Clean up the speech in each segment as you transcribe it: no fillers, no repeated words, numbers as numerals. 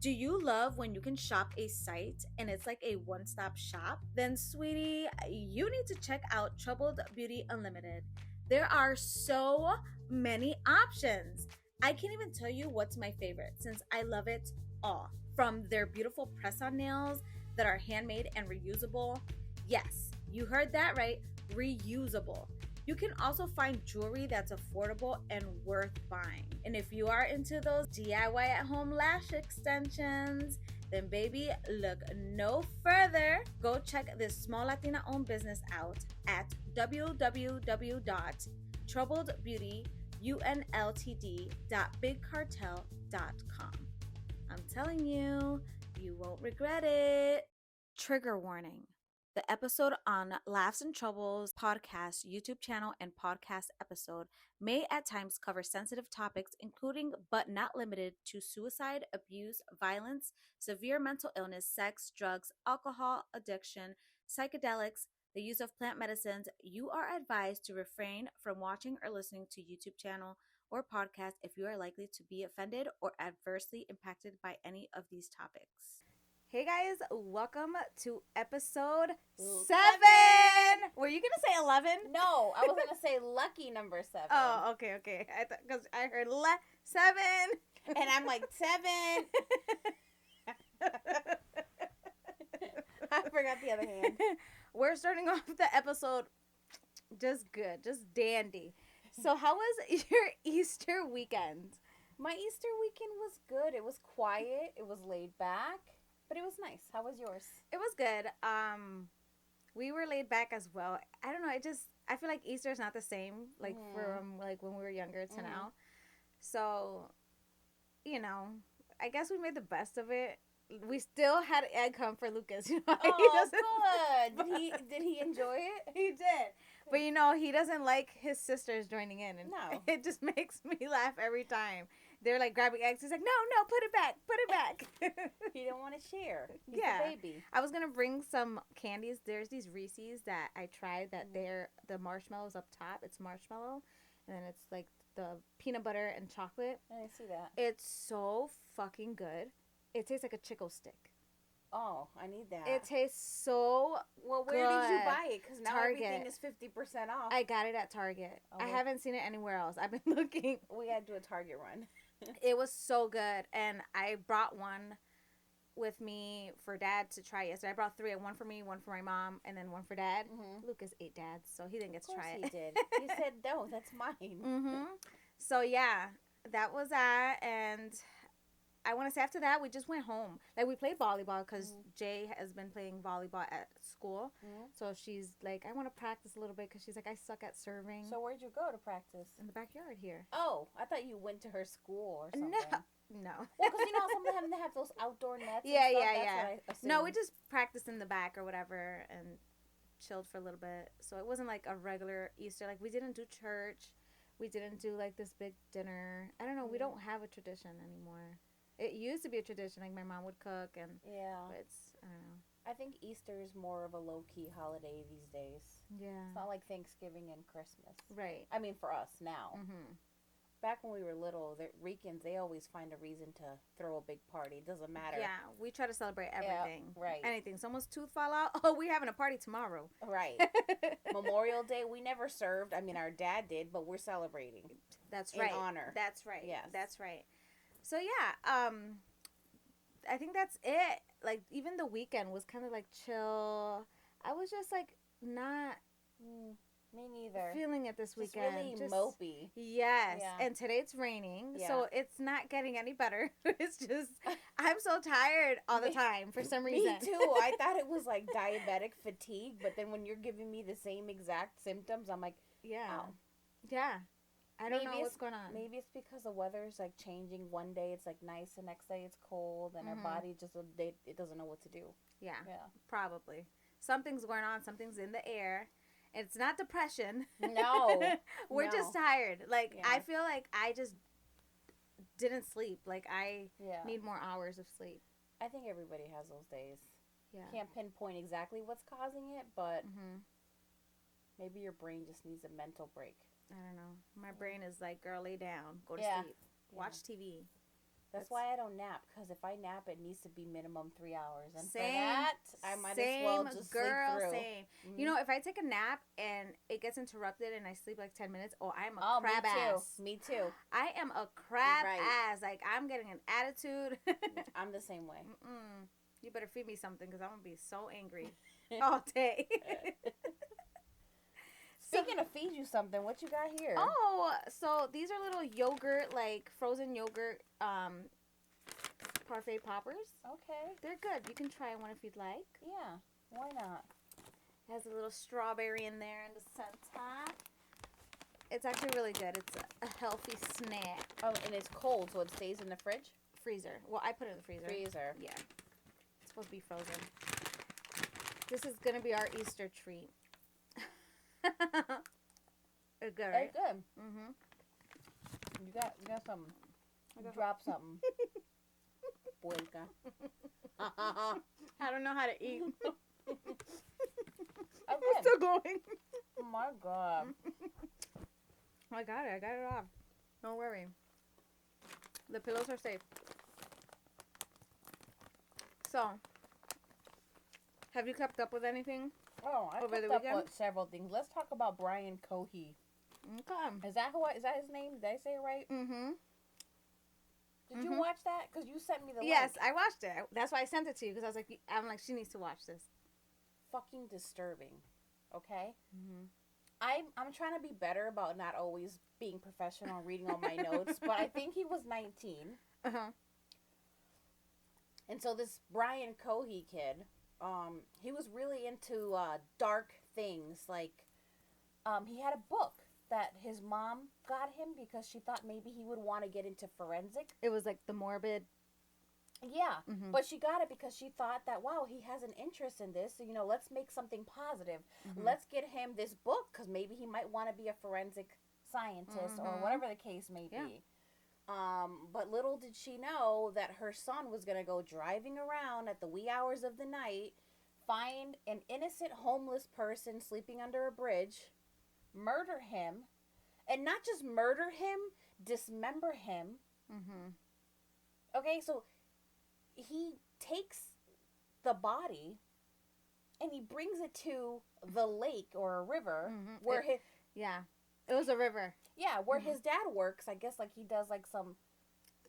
Do you love when you can shop a site and it's like a one-stop shop? Then, sweetie, you need to check out Troubled Beauty Unlimited. There are so many options. I can't even tell you what's my favorite since I love it all. From their beautiful press-on nails that are handmade and reusable. Yes, you heard that right, reusable. You can also find jewelry that's affordable and worth buying. And if you are into those DIY at home lash extensions, then baby, look no further. Go check this small Latina owned business out at www.troubledbeautyunltd.bigcartel.com. I'm telling you, you won't regret it. Trigger warning. The episode on Laughs and Troubles podcast, YouTube channel, and podcast episode may at times cover sensitive topics, including but not limited to suicide, abuse, violence, severe mental illness, sex, drugs, alcohol, addiction, psychedelics, the use of plant medicines. You are advised to refrain from watching or listening to YouTube channel or podcast if you are likely to be offended or adversely impacted by any of these topics. Hey guys, welcome to episode 7. Were you gonna say 11? No, I was gonna say lucky number 7. Oh, okay. I thought because I heard 7, and I'm like 7. I forgot the other hand. We're starting off the episode just good, just dandy. So, how was your Easter weekend? My Easter weekend was good. It was quiet. It was laid back. But it was nice. How was yours? It was good. We were laid back as well. I don't know. I feel like Easter is not the same from like when we were younger to now. So, I guess we made the best of it. We still had egg hunt for Lucas. Good. Did he enjoy it? He did. But he doesn't like his sisters joining in, and it just makes me laugh every time. They're like grabbing eggs. He's like, no, put it back. He don't want to share. He's a baby. I was gonna bring some candies. There's these Reese's that I tried that they're the marshmallows up top. It's marshmallow, and then it's like the peanut butter and chocolate. I didn't see that. It's so fucking good. It tastes like a Chico stick. Oh, I need that. It tastes so well. Where did you buy it? Because now everything is 50% off. I got it at Target. I haven't seen it anywhere else. I've been looking. We gotta do a Target run. It was so good, and I brought one with me for Dad to try yesterday. I brought 3, one for me, one for my mom, and then one for Dad. Lucas ate Dad's, so he didn't get to try it. He did. He said, "No, that's mine." So yeah, that was that, and I want to say after that we just went home. Like we played volleyball because Jay has been playing volleyball at school. So she's like, I want to practice a little bit because she's like, I suck at serving. So where'd you go to practice? In the backyard here. Oh, I thought you went to her school or something. No. Well, because some of them have those outdoor nets. Yeah. That's what I No, we just practiced in the back or whatever and chilled for a little bit. So it wasn't like a regular Easter. Like we didn't do church. We didn't do like this big dinner. I don't know. We don't have a tradition anymore. It used to be a tradition, like my mom would cook, and but it's, I don't know. I think Easter is more of a low-key holiday these days. Yeah. It's not like Thanksgiving and Christmas. Right. I mean, for us now. Back when we were little, the Ricans, they always find a reason to throw a big party. It doesn't matter. Yeah, we try to celebrate everything. Yeah, right. Anything. Someone's tooth fall out, oh, we're having a party tomorrow. Right. Memorial Day, we never served. I mean, our dad did, but we're celebrating. That's right. In honor. That's right. Yes. That's right. So yeah, I think that's it. Like even the weekend was kind of like chill. I was just like not me neither feeling it this weekend. Really mopey. Yes, yeah. And today it's raining, so it's not getting any better. It's just I'm so tired all the time for some reason. Me too. I thought it was like diabetic fatigue, but then when you're giving me the same exact symptoms, I'm like, yeah. I don't know what's going on. Maybe it's because the weather is like changing. One day it's like nice, the next day it's cold, and our body just it doesn't know what to do. Yeah, probably. Something's going on. Something's in the air. It's not depression. No. We're just tired. Like, I feel like I just didn't sleep. Like, I need more hours of sleep. I think everybody has those days. Yeah. Can't pinpoint exactly what's causing it, but maybe your brain just needs a mental break. I don't know. My brain is like, girl, lay down. Go to sleep. Watch TV. That's why I don't nap, because if I nap, it needs to be minimum 3 hours. And same, for that, I might as well just sleep through. Same. Mm-hmm. You know, if I take a nap and it gets interrupted and I sleep like 10 minutes, I'm a crab ass. Me too. I am a crab ass. Like, I'm getting an attitude. I'm the same way. You better feed me something because I'm going to be so angry all day. Speaking of feed you something, what you got here? Oh, so these are little yogurt, like frozen yogurt parfait poppers. Okay. They're good. You can try one if you'd like. Yeah, why not? It has a little strawberry in there in the center. It's actually really good. It's a healthy snack. Oh, and it's cold, so it stays in the fridge? Freezer. Well, I put it in the freezer. Freezer. Yeah. It's supposed to be frozen. This is going to be our Easter treat. It's good, right? It's good. Mm-hmm. You got something. Drop something. Boyka. I don't know how to eat. I'm still going. Oh my God. I got it off. Don't worry. The pillows are safe. So, have you kept up with anything? Oh, I over the kept up weekend? with several things. Let's talk about Brian Cohee. Okay. Is that his name? Did I say it right? Mm-hmm. Did you watch that? Because you sent me the link. Yes, I watched it. That's why I sent it to you, because I'm like, she needs to watch this. Fucking disturbing. Okay? Mm-hmm. I'm trying to be better about not always being professional and reading all my notes, but I think he was 19. Uh-huh. And so this Brian Cohee kid, he was really into dark things. Like, he had a book that his mom got him because she thought maybe he would want to get into forensic. It was like the morbid. Yeah, Mm-hmm. but she got it because she thought that, wow, he has an interest in this. So, let's make something positive. Mm-hmm. Let's get him this book because maybe he might want to be a forensic scientist or whatever the case may be. But little did she know that her son was going to go driving around at the wee hours of the night, find an innocent homeless person sleeping under a bridge, murder him, and not just murder him, dismember him. Mm-hmm. Okay, so he takes the body and he brings it to the lake or a river where it was a river. Yeah, where his dad works. I guess like he does like some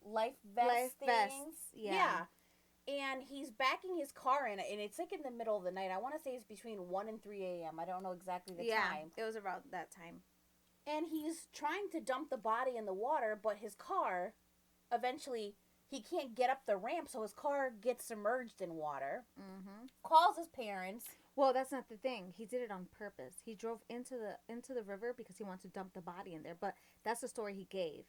life vest things. Yeah. And he's backing his car in it, and it's like in the middle of the night. I want to say it's between 1 and 3 a.m. I don't know exactly the time. Yeah, it was about that time. And he's trying to dump the body in the water, but his car, eventually, he can't get up the ramp, so his car gets submerged in water. Mm-hmm. Calls his parents. Well, that's not the thing. He did it on purpose. He drove into the river because he wanted to dump the body in there. But that's the story he gave.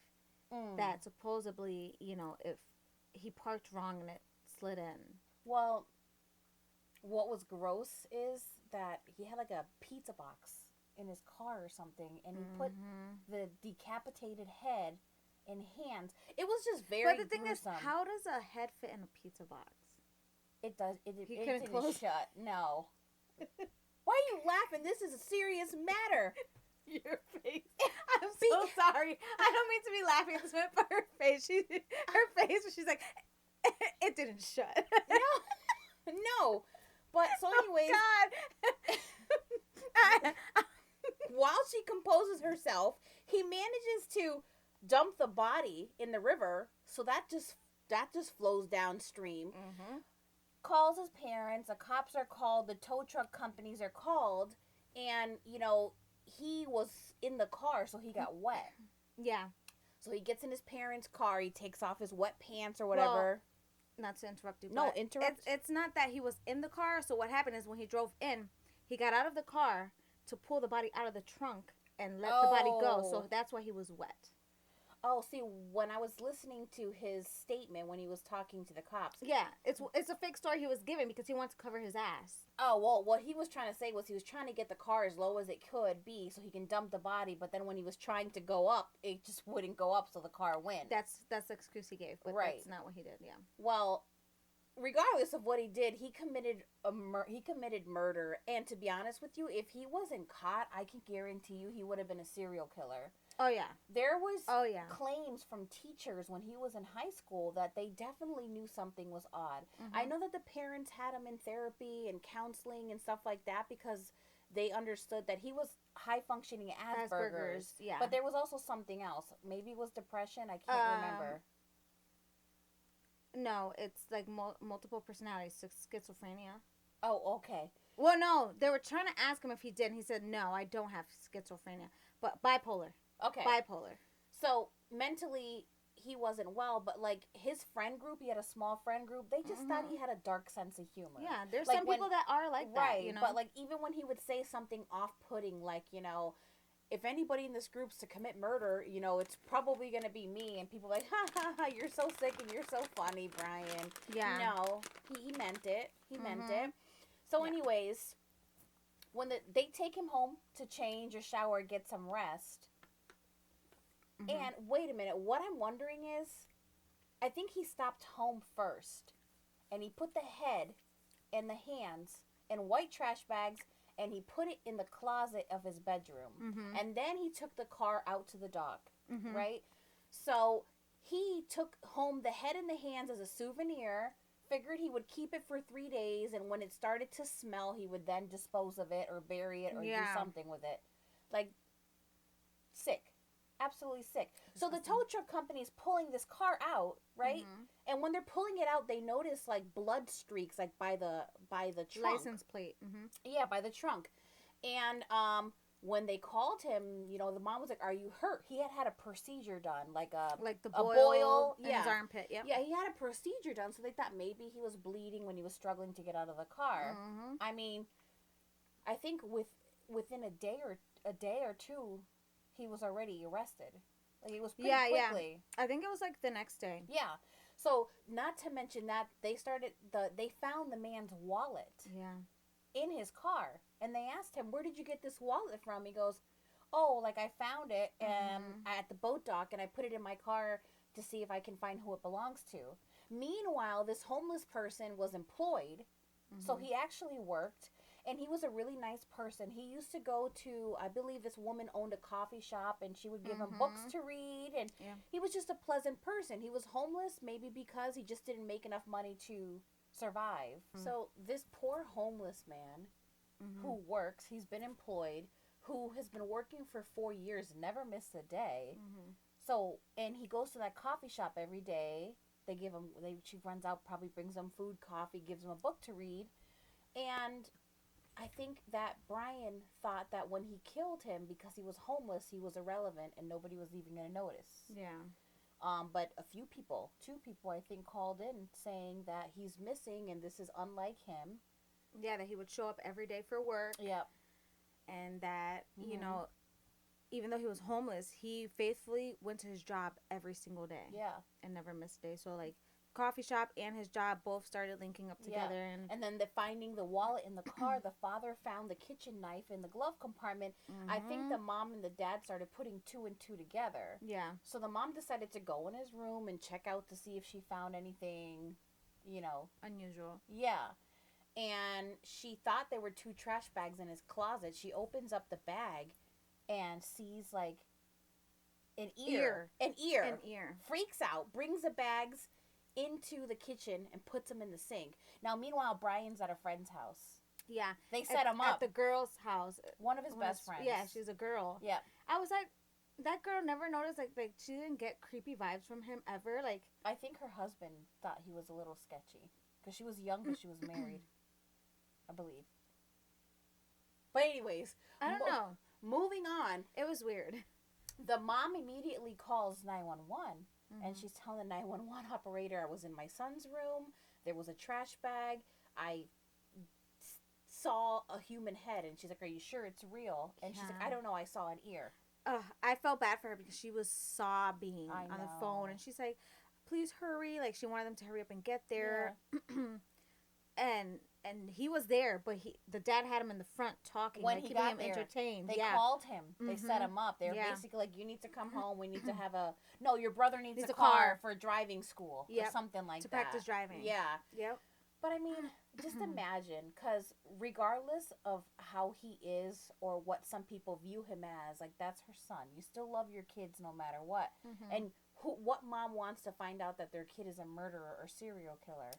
That supposedly, if he parked wrong and it slid in. Well, what was gross is that he had like a pizza box in his car or something, and he put the decapitated head and hands. It was just very gruesome. But the thing is, how does a head fit in a pizza box? It does. It couldn't didn't shut. No. Why are you laughing? This is a serious matter. Your face. I'm so sorry. I don't mean to be laughing at this minute, but her face. She's like, it didn't shut. No. But so anyways. Oh, God. While she composes herself, he manages to dump the body in the river, so that just flows downstream. Mm-hmm. Calls his parents, the cops are called, the tow truck companies are called, and he was in the car, so he got wet. Yeah. So he gets in his parents' car, he takes off his wet pants or whatever. Well, not to interrupt you. No, interrupt. It's not that he was in the car. So what happened is when he drove in, he got out of the car to pull the body out of the trunk and let the body go. So that's why he was wet. Oh, see, when I was listening to his statement when he was talking to the cops. Yeah, it's a fake story he was giving because he wanted to cover his ass. Oh, well, what he was trying to say was he was trying to get the car as low as it could be so he can dump the body, but then when he was trying to go up, it just wouldn't go up, so the car went. That's the excuse he gave, but that's not what he did, yeah. Well, regardless of what he did, he committed murder. And to be honest with you, if he wasn't caught, I can guarantee you he would have been a serial killer. Oh yeah. There was Oh yeah. claims from teachers when he was in high school that they definitely knew something was odd. Mm-hmm. I know that the parents had him in therapy and counseling and stuff like that because they understood that he was high functioning Asperger's. Yeah. But there was also something else. Maybe it was depression. I can't remember. No, it's like multiple personalities, schizophrenia. Oh, okay. Well, no, they were trying to ask him if he did, and he said, no, I don't have schizophrenia, but bipolar. Okay. Bipolar. So, mentally, he wasn't well, but, like, his friend group, he had a small friend group, they just thought he had a dark sense of humor. Yeah, there's like some people that are like that, right, you know? But, like, even when he would say something off-putting, like, you know, if anybody in this group's to commit murder, you know, it's probably going to be me. And people are like, ha, ha, ha, you're so sick and you're so funny, Brian. Yeah. No, he meant it. He meant it. So, anyways, when they take him home to change or shower, get some rest. And wait a minute, what I'm wondering is, I think he stopped home first. And he put the head and the hands in white trash bags, and he put it in the closet of his bedroom. And then he took the car out to the dock, right? So he took home the head and the hands as a souvenir, figured he would keep it for 3 days, and when it started to smell, he would then dispose of it or bury it or do something with it. Like, sick. Absolutely sick. So the tow truck company is pulling this car out, right? And when they're pulling it out, they notice like blood streaks, like by the trunk. License plate. Yeah, by the trunk. And when they called him, you know, the mom was like, "Are you hurt?" He had a procedure done, like the boil in his armpit. Yep. Yeah, he had a procedure done, so they thought maybe he was bleeding when he was struggling to get out of the car. I mean, I think within a day or two, he was already arrested. Like, it was pretty quickly. Yeah. I think it was like the next day. Yeah. So, not to mention that they found the man's wallet. Yeah. In his car. And they asked him, "Where did you get this wallet from?" He goes, "Oh, like I found it at the boat dock and I put it in my car to see if I can find who it belongs to." Meanwhile, this homeless person was employed. So he actually worked. And he was a really nice person. He used to go to, I believe this woman owned a coffee shop, and she would give him books to read. And he was just a pleasant person. He was homeless, maybe because he just didn't make enough money to survive. So this poor homeless man who works, he's been employed, who has been working for 4 years, never missed a day. So, and he goes to that coffee shop every day. They give him, she runs out, probably brings him food, coffee, gives him a book to read. And I think that Brian thought that when he killed him, because he was homeless, he was irrelevant and nobody was even going to notice. Yeah. But two people, I think, called in saying that he's missing and this is unlike him. Yeah, that he would show up every day for work. Yep. And that, you know, even though he was homeless, he faithfully went to his job every single day. Yeah. And never missed a day. So, like, coffee shop and his job both started linking up together. Yeah. And then finding the wallet in the car, the father found the kitchen knife in the glove compartment. I think the mom and the dad started putting 2 and 2 together. Yeah. So the mom decided to go in his room and check out to see if she found anything, you know, unusual. Yeah. And she thought there were 2 trash bags in his closet. She opens up the bag and sees like an ear. An ear. Freaks out, brings the bags into the kitchen and puts them in the sink. Now, meanwhile, Brian's at a friend's house. Yeah. They set him up. At the girl's house. One of his best friends. Yeah, she's a girl. Yeah. I was like, that girl never noticed, like she didn't get creepy vibes from him ever. Like, I think her husband thought he was a little sketchy. Because she was young, but she was married. I believe. But anyways. I don't know. Moving on. It was weird. The mom immediately calls 911. And she's telling the 911 operator, "I was in my son's room. There was a trash bag. I saw a human head." And she's like, "Are you sure it's real?" And she's like, "I don't know. I saw an ear." I felt bad for her because she was sobbing on the phone. And she's like, "Please hurry." Like, she wanted them to hurry up and get there. Yeah. and he was there, but the dad had him in the front talking, when like he keeping got him there, entertained. they Yeah. called him. They set him up. They were basically like, you need to come home. We need to have your brother needs a car for driving school or something like that. To practice driving. Yeah. Yep. But I mean, just imagine, because regardless of how he is or what some people view him as, like, that's her son. You still love your kids no matter what. And what mom wants to find out that their kid is a murderer or serial killer?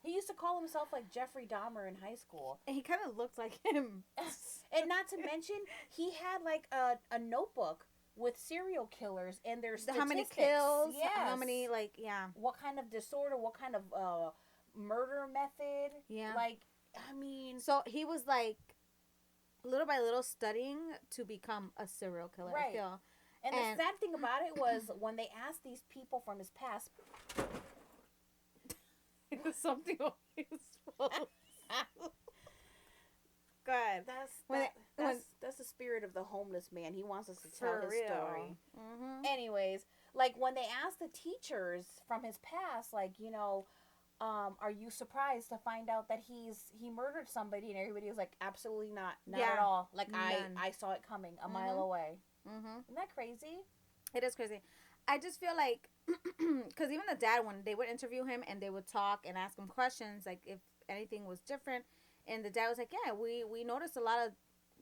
He used to call himself like Jeffrey Dahmer in high school. And he kind of looked like him. And not to mention, he had like a notebook with serial killers and their statistics. How many kills? Yes. How many, like, yeah. What kind of disorder? What kind of murder method? Yeah. Like, I mean. So he was like, little by little, studying to become a serial killer. Right. I feel. And the sad thing about it was when they asked these people from his past. It was something on his phone. Good. That's the spirit of the homeless man. He wants us to tell his story. Anyways, like when they asked the teachers from his past, like, are you surprised to find out that he murdered somebody? And everybody was like, absolutely not at all. Like I saw it coming a mile away. Isn't that crazy? It is crazy. I just feel like, because even the dad, when they would interview him and they would talk and ask him questions, like if anything was different, and the dad was like, yeah, we noticed a lot of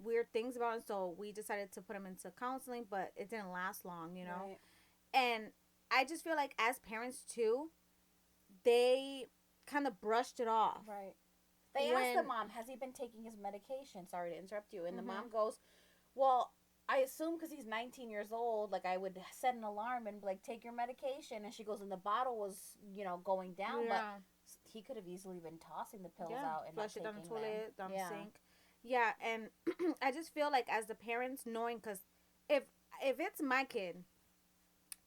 weird things about him, so we decided to put him into counseling, but it didn't last long, Right. And I just feel like as parents too, they kind of brushed it off. Right. They asked the mom, has he been taking his medication? Sorry to interrupt you. And the mom goes, well, I assume because he's 19 years old, like I would set an alarm and like take your medication. And she goes, and the bottle was, going down, but he could have easily been tossing the pills out and flush it down the toilet, down the sink. Yeah, and I just feel like as the parents, knowing, because if it's my kid,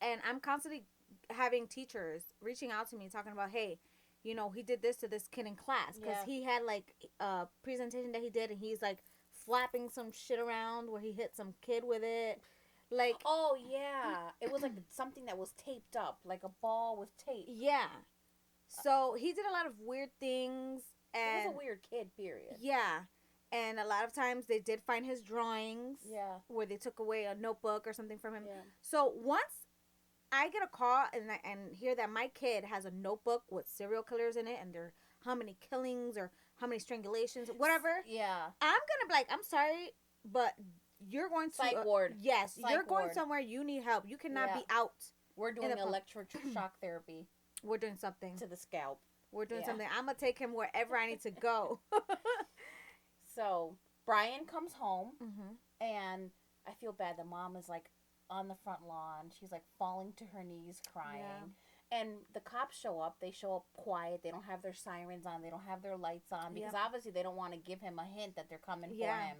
and I'm constantly having teachers reaching out to me talking about, hey, he did this to this kid in class, because he had like a presentation that he did, and he's like flapping some shit around where he hit some kid with it. Like, oh yeah, it was like something that was taped up, like a ball with tape. Yeah. So he did a lot of weird things, and he was a weird kid, period. Yeah. And a lot of times they did find his drawings. Yeah. Where they took away a notebook or something from him. Yeah. So once I get a call and hear that my kid has a notebook with serial killers in it, and they're how many killings or how many strangulations, whatever. Yeah. I'm gonna be like, I'm sorry, but you're going to psych ward. Yes, psych you're going ward. Somewhere. You need help. You cannot be out. We're doing electroshock therapy. We're doing something to the scalp. We're doing something. I'm gonna take him wherever I need to go. So Brian comes home, and I feel bad. The mom is like on the front lawn. She's like falling to her knees, crying. Yeah. And the cops show up. They show up quiet. They don't have their sirens on. They don't have their lights on, because obviously they don't want to give him a hint that they're coming for him.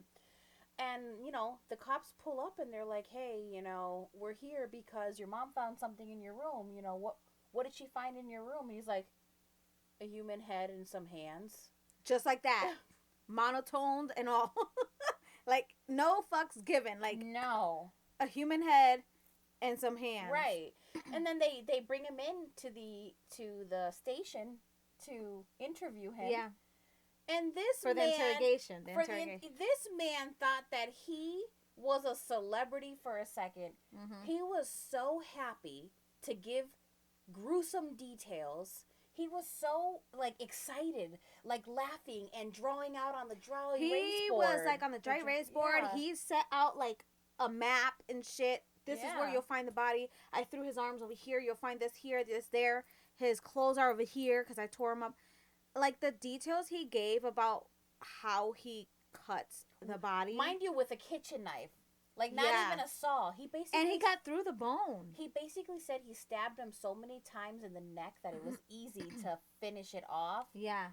And, the cops pull up and they're like, hey, we're here because your mom found something in your room. What did she find in your room? And he's like, a human head and some hands. Just like that. Monotoned and all. Like, no fucks given. Like, no. A human head and some hands. Right. And then they bring him in to the station to interview him. Yeah. And this for man, the interrogation. This man thought that he was a celebrity for a second. He was so happy to give gruesome details. He was so, like, excited, like, laughing and drawing out on the dry erase board. He was, like, on the dry erase board. Yeah. He set out, like, a map and shit. This is where you'll find the body. I threw his arms over here. You'll find this here, this there. His clothes are over here because I tore him up. Like, the details he gave about how he cuts the body. Mind you, with a kitchen knife. Like, not even a saw. He got through the bone. He basically said he stabbed him so many times in the neck that it was easy to finish it off. Yeah.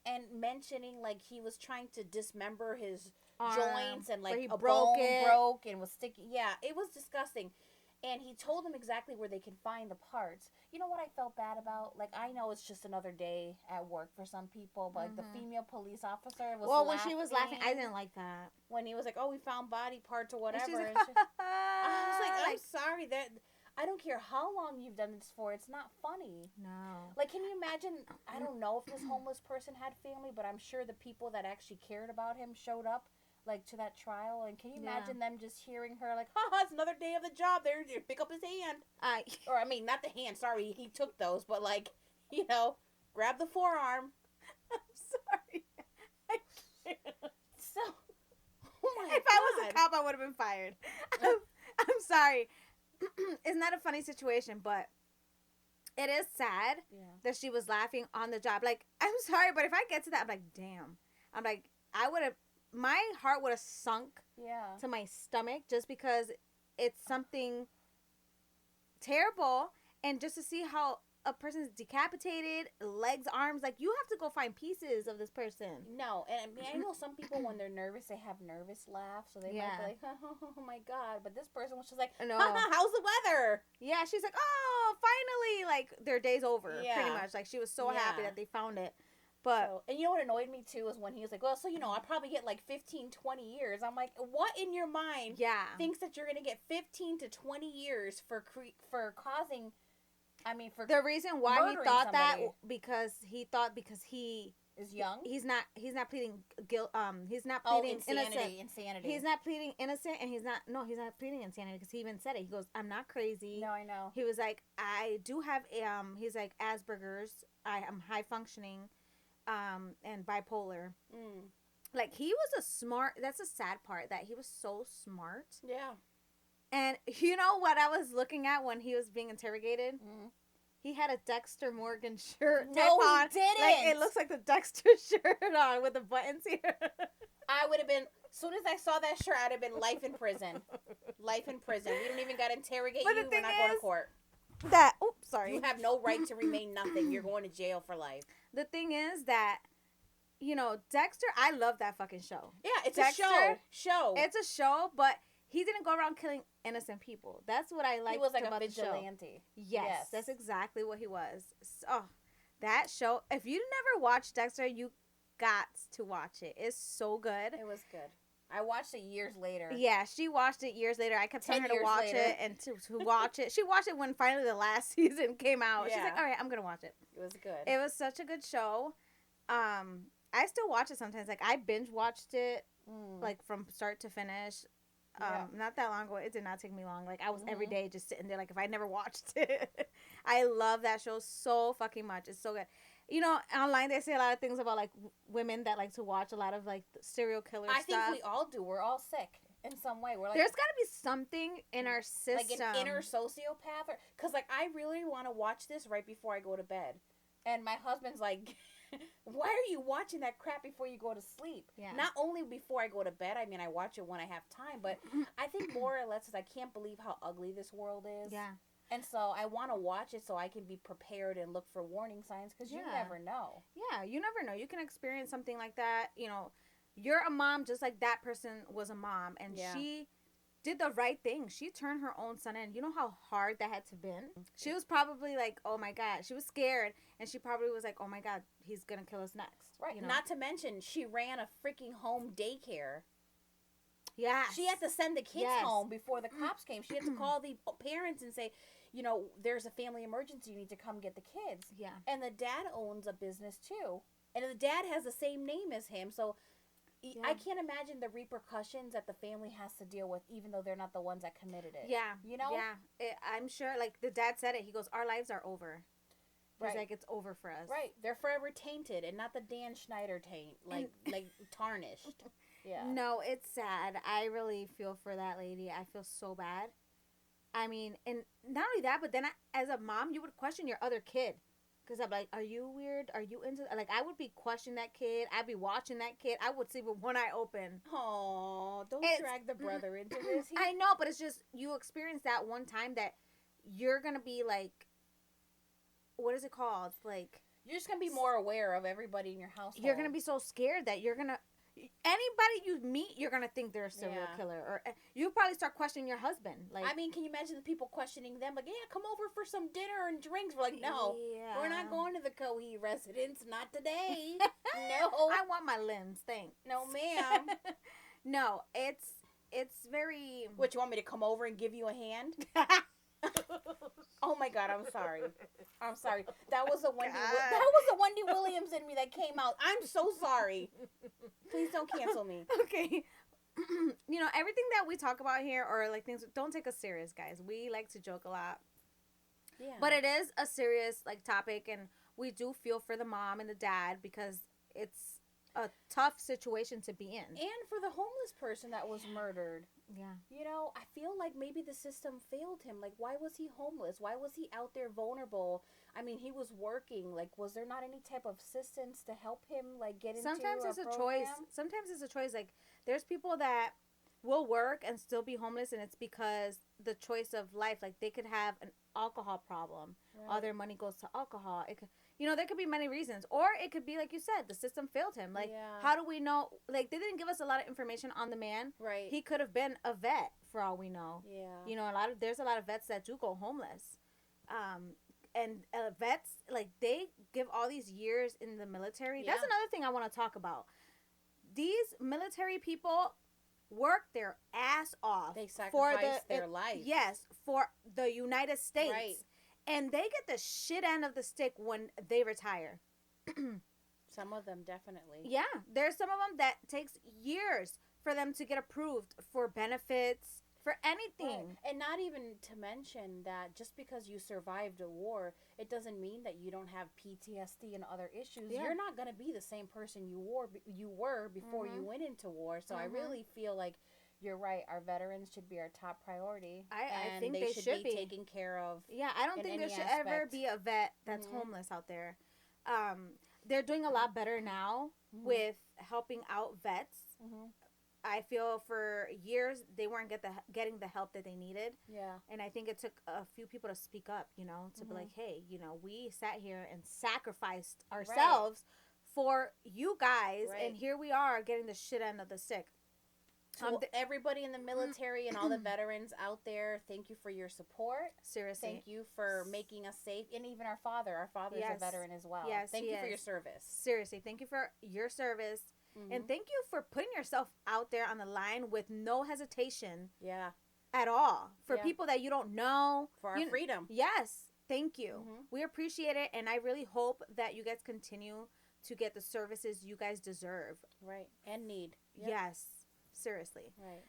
And mentioning, like, he was trying to dismember his joints, and, like, a bone broke and was sticking. Yeah, it was disgusting. And he told them exactly where they can find the parts. You know what I felt bad about? Like, I know it's just another day at work for some people, but like the female police officer was laughing. When she was laughing, I didn't like that. When he was like, oh, we found body parts or whatever. And I was like, I'm sorry. That I don't care how long you've done this for. It's not funny. No. Like, can you imagine? I don't know if this homeless person had family, but I'm sure the people that actually cared about him showed up, like, to that trial. And can you imagine them just hearing her, like, haha, it's another day of the job. There, pick up his hand. Or, I mean, not the hand. Sorry, he took those. But, like, you know, grab the forearm. I'm sorry. I can't. So, oh my if God. I was a cop, I would have been fired. I'm sorry. It's not a funny situation, but it is sad that she was laughing on the job. Like, I'm sorry, but if I get to that, I'm like, damn. I'm like, I would have, my heart would have sunk to my stomach just because it's something terrible. And just to see how a person's decapitated, legs, arms, like, you have to go find pieces of this person. No, and I know some people, when they're nervous, they have nervous laughs, so they might be like, oh my God, but this person was just like, how's the weather? Yeah, she's like, oh, finally, like, their day's over, pretty much. Like, she was so happy that they found it. But and you know what annoyed me too is when he was like, well, so, you know, I probably get like 15, 20 years. I'm like, what in your mind thinks that you're going to get 15 to 20 years for causing... I mean, for the reason why he thought that because he is young. He's not pleading guilt. He's not pleading insanity. He's not pleading innocent, and he's not pleading insanity because he even said it. He goes, "I'm not crazy." No, I know. He was like, "I do have he's like Asperger's. I am high functioning, and bipolar." Like, he was a smart. That's a sad part, that he was so smart. Yeah. And you know what I was looking at when he was being interrogated? He had a Dexter Morgan shirt. No, on. He didn't. Like, it looks like the Dexter shirt on with the buttons here. I would have been, as soon as I saw that shirt, I'd have been life in prison. Life in prison. We don't even got to interrogate you. We're not going to court. Sorry. You have no right to remain nothing. You're going to jail for life. The thing is that, you know, Dexter, I love that fucking show. Yeah, it's Dexter, a show. It's a show, but he didn't go around killing innocent people. That's what I liked. He was like about a vigilante. Yes, that's exactly what he was. So, that show, if you never watched Dexter, you got to watch it. It's so good. It was good. I watched it years later. Yeah, she watched it years later. I kept telling her to watch it and to watch it. She watched it when finally the last season came out. Yeah. She's like, all right, I'm going to watch it. It was good. It was such a good show. I still watch it sometimes. Like, I binge watched it, like, from start to finish. Not that long ago. It did not take me long. Like, I was every day just sitting there. Like, if I never watched it, I love that show so fucking much. It's so good. You know, online they say a lot of things about, like, women that like to watch a lot of, like, serial killer stuff. I think we all do. We're all sick in some way. We're like, there's got to be something in our system, like an inner sociopath, because, like, I really want to watch this right before I go to bed, and my husband's like, why are you watching that crap before you go to sleep? Yeah. Not only before I go to bed, I mean, I watch it when I have time, but I think more or less is I can't believe how ugly this world is. Yeah. And so I want to watch it so I can be prepared and look for warning signs, because you never know. Yeah, you never know. You can experience something like that. You know, you're a mom just like that person was a mom, and she did the right thing. She turned her own son in. You know how hard that had to been? She was probably like, oh my God. She was scared, and she probably was like, oh my God, he's going to kill us next. Right. You know? Not to mention, she ran a freaking home daycare. Yeah. She had to send the kids home before the cops came. She had to call the parents and say, you know, there's a family emergency. You need to come get the kids. Yeah. And the dad owns a business too. And the dad has the same name as him. So I can't imagine the repercussions that the family has to deal with, even though they're not the ones that committed it. Yeah. You know? Yeah. I'm sure, like, the dad said it. He goes, our lives are over. He's like, it's over for us. Right. They're forever tainted, and not the Dan Schneider taint. Like tarnished. Yeah. No, it's sad. I really feel for that lady. I feel so bad. I mean, and not only that, but then as a mom, you would question your other kid. Because I'm like, are you weird? Are you into... Like, I would be questioning that kid. I'd be watching that kid. I would sleep with one eye open. Oh, don't drag the brother into this. I know, but it's just, you experience that one time that you're going to be like... What is it called? Like... You're just going to be more aware of everybody in your household. You're going to be so scared that you're going to... Anybody you meet, you're going to think they're a serial killer. Or you probably start questioning your husband. Like, I mean, can you imagine the people questioning them? Like, yeah, come over for some dinner and drinks. We're like, no, we're not going to the Cohee residence. Not today. No. I want my limbs, thanks. No, ma'am. No, it's very... What, you want me to come over and give you a hand? Oh my God, I'm sorry. I'm sorry. That was a Wendy. God. That was a Wendy Williams in me that came out. I'm so sorry. Please don't cancel me. Okay. Everything that we talk about here or like things, don't take us serious, guys. We like to joke a lot. Yeah. But it is a serious like topic, and we do feel for the mom and the dad because it's a tough situation to be in. And for the homeless person that was murdered. Yeah. I feel like maybe the system failed him. Like, why was he homeless? Why was he out there vulnerable? I mean, he was working. Like, was there not any type of assistance to help him, like, get into Sometimes it's a program? choice. Sometimes it's a choice. Like, there's people that will work and still be homeless, and it's because the choice of life. Like, they could have an alcohol problem. Right. All their money goes to alcohol. It could, there could be many reasons. Or it could be, like you said, the system failed him. Like, how do we know? Like, they didn't give us a lot of information on the man. Right. He could have been a vet, for all we know. Yeah. There's a lot of vets that do go homeless. And vets, like, they give all these years in the military. Yeah. That's another thing I want to talk about. These military people work their ass off. They sacrifice their life. Yes, for the United States. Right. And they get the shit end of the stick when they retire. Some of them, definitely. Yeah. There's some of them that takes years for them to get approved for benefits, for anything. Right. And not even to mention that just because you survived a war, it doesn't mean that you don't have PTSD and other issues. Yeah. You're not going to be the same person you were before you went into war. So I really feel like you're right. Our veterans should be our top priority. I think they should be taken care of. Yeah, I don't think there should ever be a vet that's homeless out there. They're doing a lot better now with helping out vets. I feel for years they weren't getting the help that they needed. Yeah. And I think it took a few people to speak up, to be like, hey, we sat here and sacrificed ourselves for you guys, and here we are getting the shit end of the stick. Everybody in the military and all the veterans out there, thank you for your support. Seriously. Thank you for making us safe. And even our father. Our father's a veteran as well. Yes, thank you for your service. Seriously. Thank you for your service. And thank you for putting yourself out there on the line with no hesitation. Yeah. At all. For people that you don't know. For our freedom. Yes. Thank you. We appreciate it. And I really hope that you guys continue to get the services you guys deserve. Right. And need. Yep. Yes. Seriously. Right.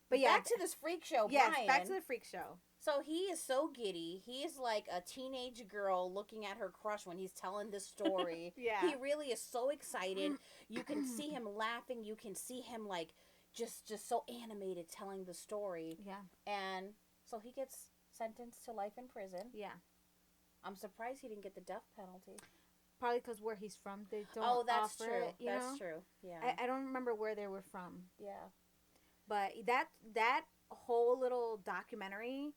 But yeah. Back to this freak show, Brian. Yes, back to the freak show. So he is so giddy. He's like a teenage girl looking at her crush when he's telling this story. Yeah. He really is so excited. You can see him laughing. You can see him like just so animated telling the story. Yeah. And so he gets sentenced to life in prison. Yeah. I'm surprised he didn't get the death penalty. Probably because where he's from, they don't that's offer true. it, That's true. Yeah. I don't remember where they were from. Yeah. But that whole little documentary,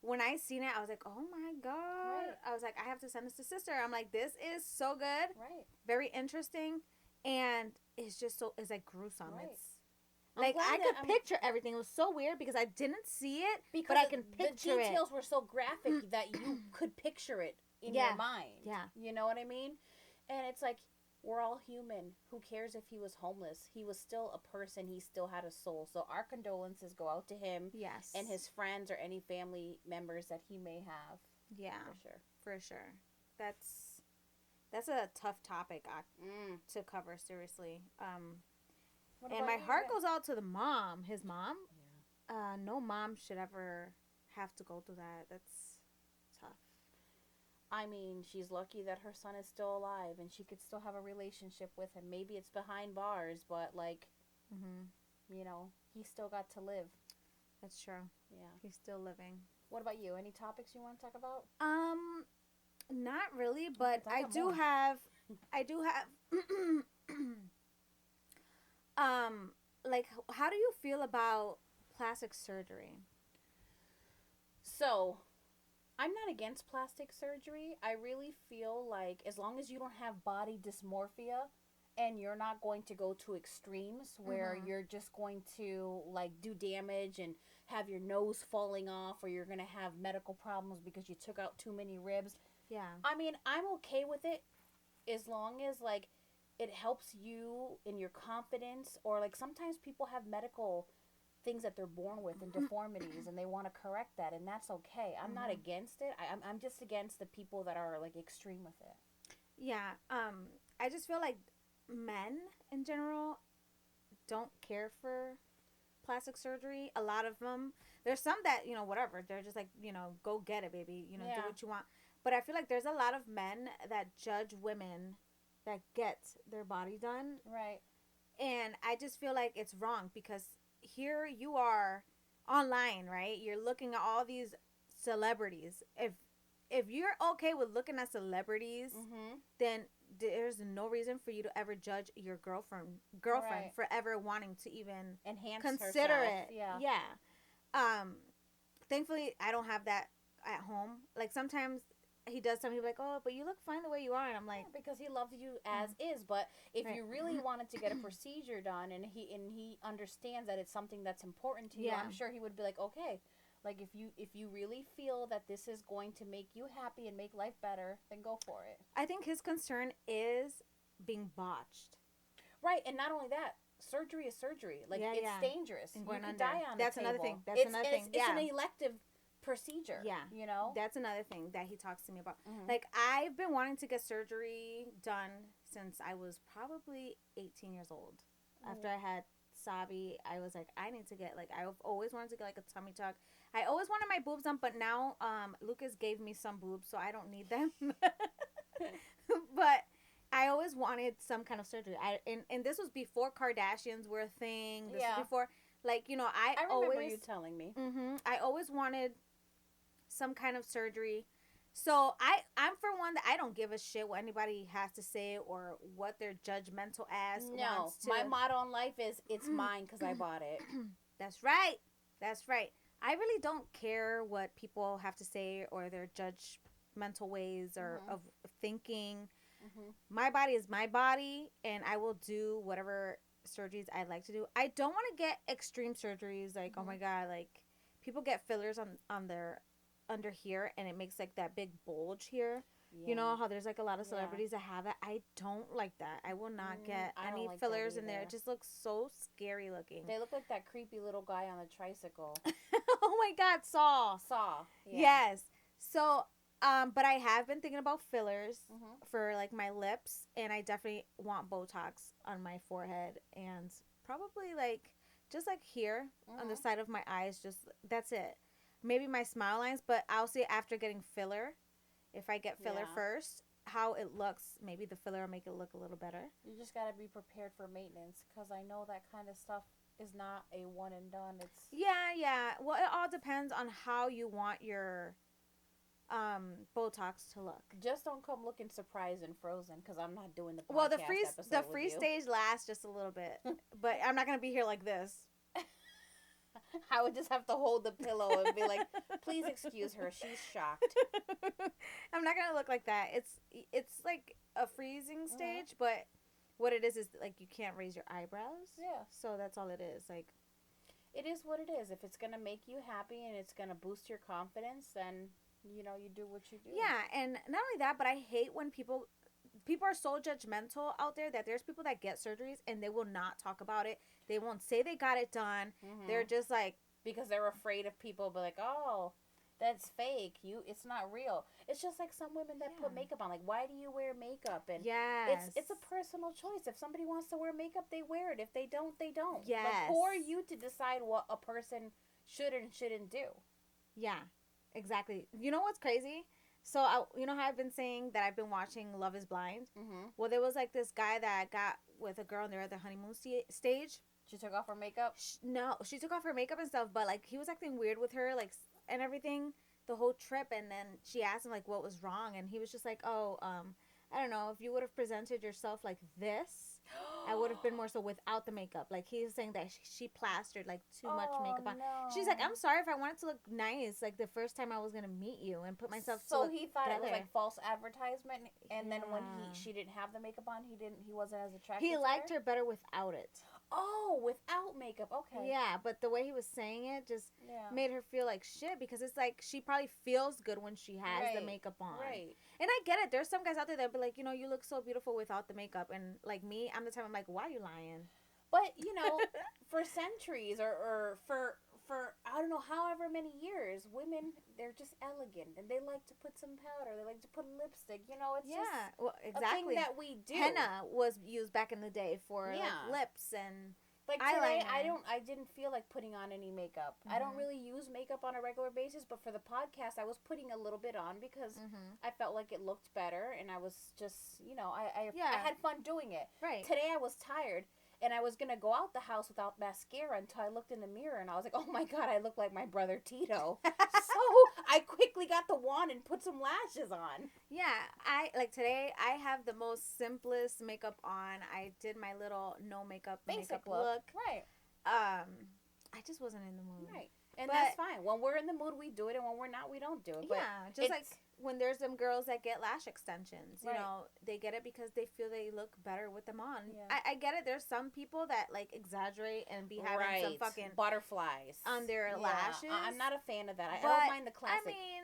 when I seen it, I was like, oh my God. Right. I was like, I have to send this to sister. I'm like, this is so good. Right. Very interesting. And it's just it's like gruesome. Right. It's like I could picture everything. It was so weird because I didn't see it, but I can picture it. The details were so graphic that you could picture it in your mind. Yeah. You know what I mean? And it's like, we're all human. Who cares if he was homeless? He was still a person. He still had a soul. So our condolences go out to him. Yes. And his friends or any family members that he may have. Yeah. For sure. For sure. That's a tough topic to cover, seriously. And my heart goes out to the mom, his mom. Yeah. No mom should ever have to go through that. That's tough. I mean, she's lucky that her son is still alive and she could still have a relationship with him. Maybe it's behind bars, but like, he still got to live. That's true. Yeah. He's still living. What about you? Any topics you want to talk about? Not really, but I do have like, how do you feel about plastic surgery? So, I'm not against plastic surgery. I really feel like as long as you don't have body dysmorphia and you're not going to go to extremes where you're just going to like do damage and have your nose falling off, or you're going to have medical problems because you took out too many ribs. Yeah. I mean, I'm okay with it as long as like it helps you in your confidence, or like sometimes people have medical things that they're born with and deformities, and they want to correct that, and that's okay. I'm not against it. I'm just against the people that are like extreme with it. Yeah. I just feel like men in general don't care for plastic surgery. A lot of them. There's some that, whatever. They're just like, go get it, baby. Do what you want. But I feel like there's a lot of men that judge women that get their body done. Right. And I just feel like it's wrong because here you are online, right? You're looking at all these celebrities. If you're okay with looking at celebrities, then there's no reason for you to ever judge your girlfriend right. for ever wanting to even enhance consider herself. it. Thankfully I don't have that at home. Like sometimes he does something like, oh, but you look fine the way you are, and I'm like, because he loves you as is. But if you really wanted to get a procedure done, and he understands that it's something that's important to you, I'm sure he would be like, okay, like if you really feel that this is going to make you happy and make life better, then go for it. I think his concern is being botched. Right, and not only that, surgery is surgery. Like it's dangerous. And you could die on That's the another table. thing. That's another thing. It's an elective procedure. Yeah. That's another thing that he talks to me about. Like I've been wanting to get surgery done since I was probably 18 years old. After I had Sabi, I was like, I need to get, like, I've always wanted to get like a tummy tuck. I always wanted my boobs done, but now Lucas gave me some boobs, so I don't need them. But I always wanted some kind of surgery. And this was before Kardashians were a thing. This was before, like, I remember always, you telling me. I always wanted some kind of surgery. So I'm for one that I don't give a shit what anybody has to say or what their judgmental ass wants to. My motto in life is it's mine because I bought it. That's right. That's right. I really don't care what people have to say or their judgmental ways or of thinking. My body is my body, and I will do whatever surgeries I'd like to do. I don't want to get extreme surgeries like, oh my God, like people get fillers on their under here, and it makes like that big bulge here. You know how there's like a lot of celebrities that have that. I don't like that. I will not get any like fillers in there. It just looks so scary looking. They look like that creepy little guy on the tricycle. Oh my God, Saw. Yeah. Yes. So but I have been thinking about fillers for like my lips, and I definitely want Botox on my forehead, and probably like just like here on the side of my eyes. Just that's it. Maybe my smile lines, but I'll see after getting filler. If I get filler first, how it looks, maybe the filler will make it look a little better. You just got to be prepared for maintenance, because I know that kind of stuff is not a one and done. It's yeah. Well, it all depends on how you want your Botox to look. Just don't come looking surprised and frozen, because I'm not doing the podcast. Well, the free stage lasts just a little bit, but I'm not gonna be here like this. I would just have to hold the pillow and be like, please excuse her, she's shocked. I'm not gonna look like that. It's like a freezing stage, but what it is like you can't raise your eyebrows. Yeah. So that's all it is. Like, it is what it is. If it's gonna make you happy and it's gonna boost your confidence, then you do what you do. Yeah, and not only that, but I hate when people are so judgmental out there that there's people that get surgeries and they will not talk about it. They won't say they got it done. They're just like, because they're afraid of people be like, oh, that's fake. It's not real. It's just like some women that put makeup on. Like, why do you wear makeup? And it's a personal choice. If somebody wants to wear makeup, they wear it. If they don't, they don't. Yes. Like, who are you to decide what a person should and shouldn't do? Yeah, exactly. You know what's crazy? So, you know how I've been saying that I've been watching Love is Blind? Well, there was like this guy that got with a girl and they were at the honeymoon stage. She took off her makeup? No, she took off her makeup and stuff, but like he was acting weird with her, like, and everything the whole trip. And then she asked him like what was wrong, and he was just like, oh, I don't know, if you would have presented yourself like this, I would have been more so without the makeup. Like, he was saying that she plastered like too much makeup on. No. She's like, I'm sorry if I wanted to look nice, like the first time I was gonna meet you and put myself. So he thought it was like false advertisement, and then when she didn't have the makeup on, he wasn't as attractive. He liked her better without it. Oh, without makeup. Okay. Yeah, but the way he was saying it just made her feel like shit, because it's like she probably feels good when she has the makeup on. Right. And I get it. There's some guys out there that be like, you look so beautiful without the makeup. And like me, I'm the type, I'm like, why are you lying? But, for centuries or for I don't know, however many years, women, they're just elegant and they like to put some powder. They like to put lipstick. It's just well, a thing exactly. that we do. Henna was used back in the day for like lips and like today, eyeliner. I didn't feel like putting on any makeup. I don't really use makeup on a regular basis, but for the podcast, I was putting a little bit on because I felt like it looked better, and I was just, I had fun doing it. Right. Today I was tired, and I was gonna go out the house without mascara until I looked in the mirror, and I was like, oh my god, I look like my brother Tito. So I quickly got the wand and put some lashes on. Yeah, today I have the most simplest makeup on. I did my little no makeup look. Right. I just wasn't in the mood. Right. And that's fine. When we're in the mood, we do it, and when we're not, we don't do it. But yeah, just like when there's some girls that get lash extensions, you know, they get it because they feel they look better with them on. Yeah. I get it. There's some people that like exaggerate and be having some fucking butterflies on their lashes. I'm not a fan of that. I don't mind the classic. I mean,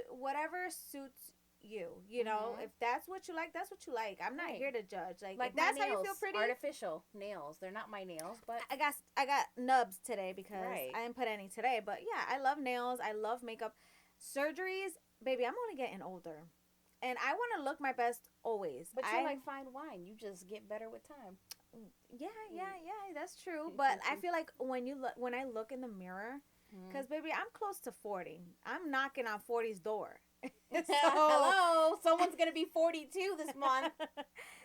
whatever suits you, you know, if that's what you like, that's what you like. I'm not here to judge. Like if that's how you feel pretty. Artificial nails. They're not my nails, but I got nubs today because I didn't put any today. But yeah, I love nails. I love makeup. Surgeries, baby, I'm only getting older, and I want to look my best always. But you're like fine wine. You just get better with time. Yeah, that's true. But I feel like when I look in the mirror, because baby, I'm close to 40. I'm knocking on 40's door. So, hello, someone's gonna be 42 this month.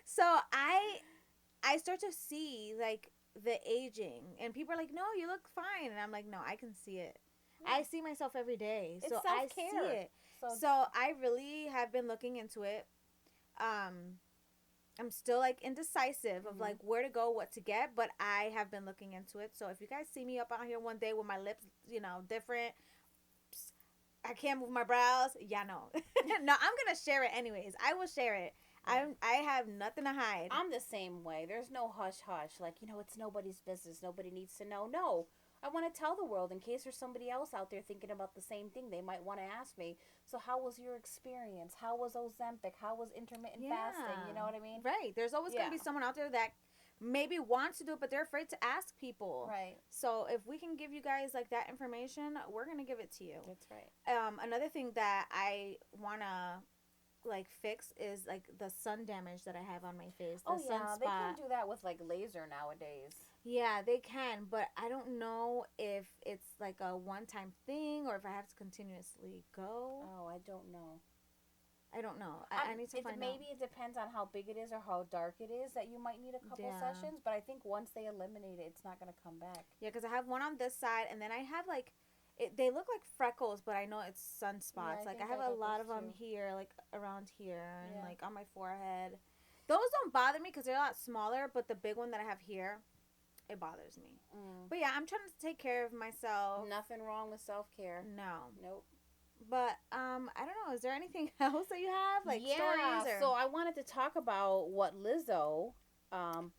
So I start to see like the aging, and people are like, "No, you look fine," and I'm like, "No, I can see it. Yeah. I see myself every day, so I see it." So I really have been looking into it. I'm still like indecisive of like where to go, what to get, but I have been looking into it. So if you guys see me up out here one day with my lips, different. I can't move my brows. Yeah, no. No, I'm going to share it anyways. I will share it. I have nothing to hide. I'm the same way. There's no hush-hush. Like, it's nobody's business. Nobody needs to know. No. I want to tell the world in case there's somebody else out there thinking about the same thing. They might want to ask me, so how was your experience? How was Ozempic? How was intermittent fasting? You know what I mean? Right. There's always going to be someone out there that maybe wants to do it, but they're afraid to ask people. Right. So if we can give you guys like that information, we're going to give it to you. That's right. Another thing that I want to like fix is like the sun damage that I have on my face. The sunspot. They can do that with like laser nowadays. Yeah, they can, but I don't know if it's like a one-time thing or if I have to continuously go. Oh, I don't know. I need to find out. Maybe it depends on how big it is or how dark it is that you might need a couple sessions, but I think once they eliminate it, it's not going to come back. Yeah, because I have one on this side, and then I have like, they look like freckles, but I know it's sunspots. I have a lot of them here, like around here, and like on my forehead. Those don't bother me because they're a lot smaller, but the big one that I have here, it bothers me. But yeah, I'm trying to take care of myself. Nothing wrong with self-care. No. Nope. But I don't know. Is there anything else that you have, like stories? Or? So I wanted to talk about what Lizzo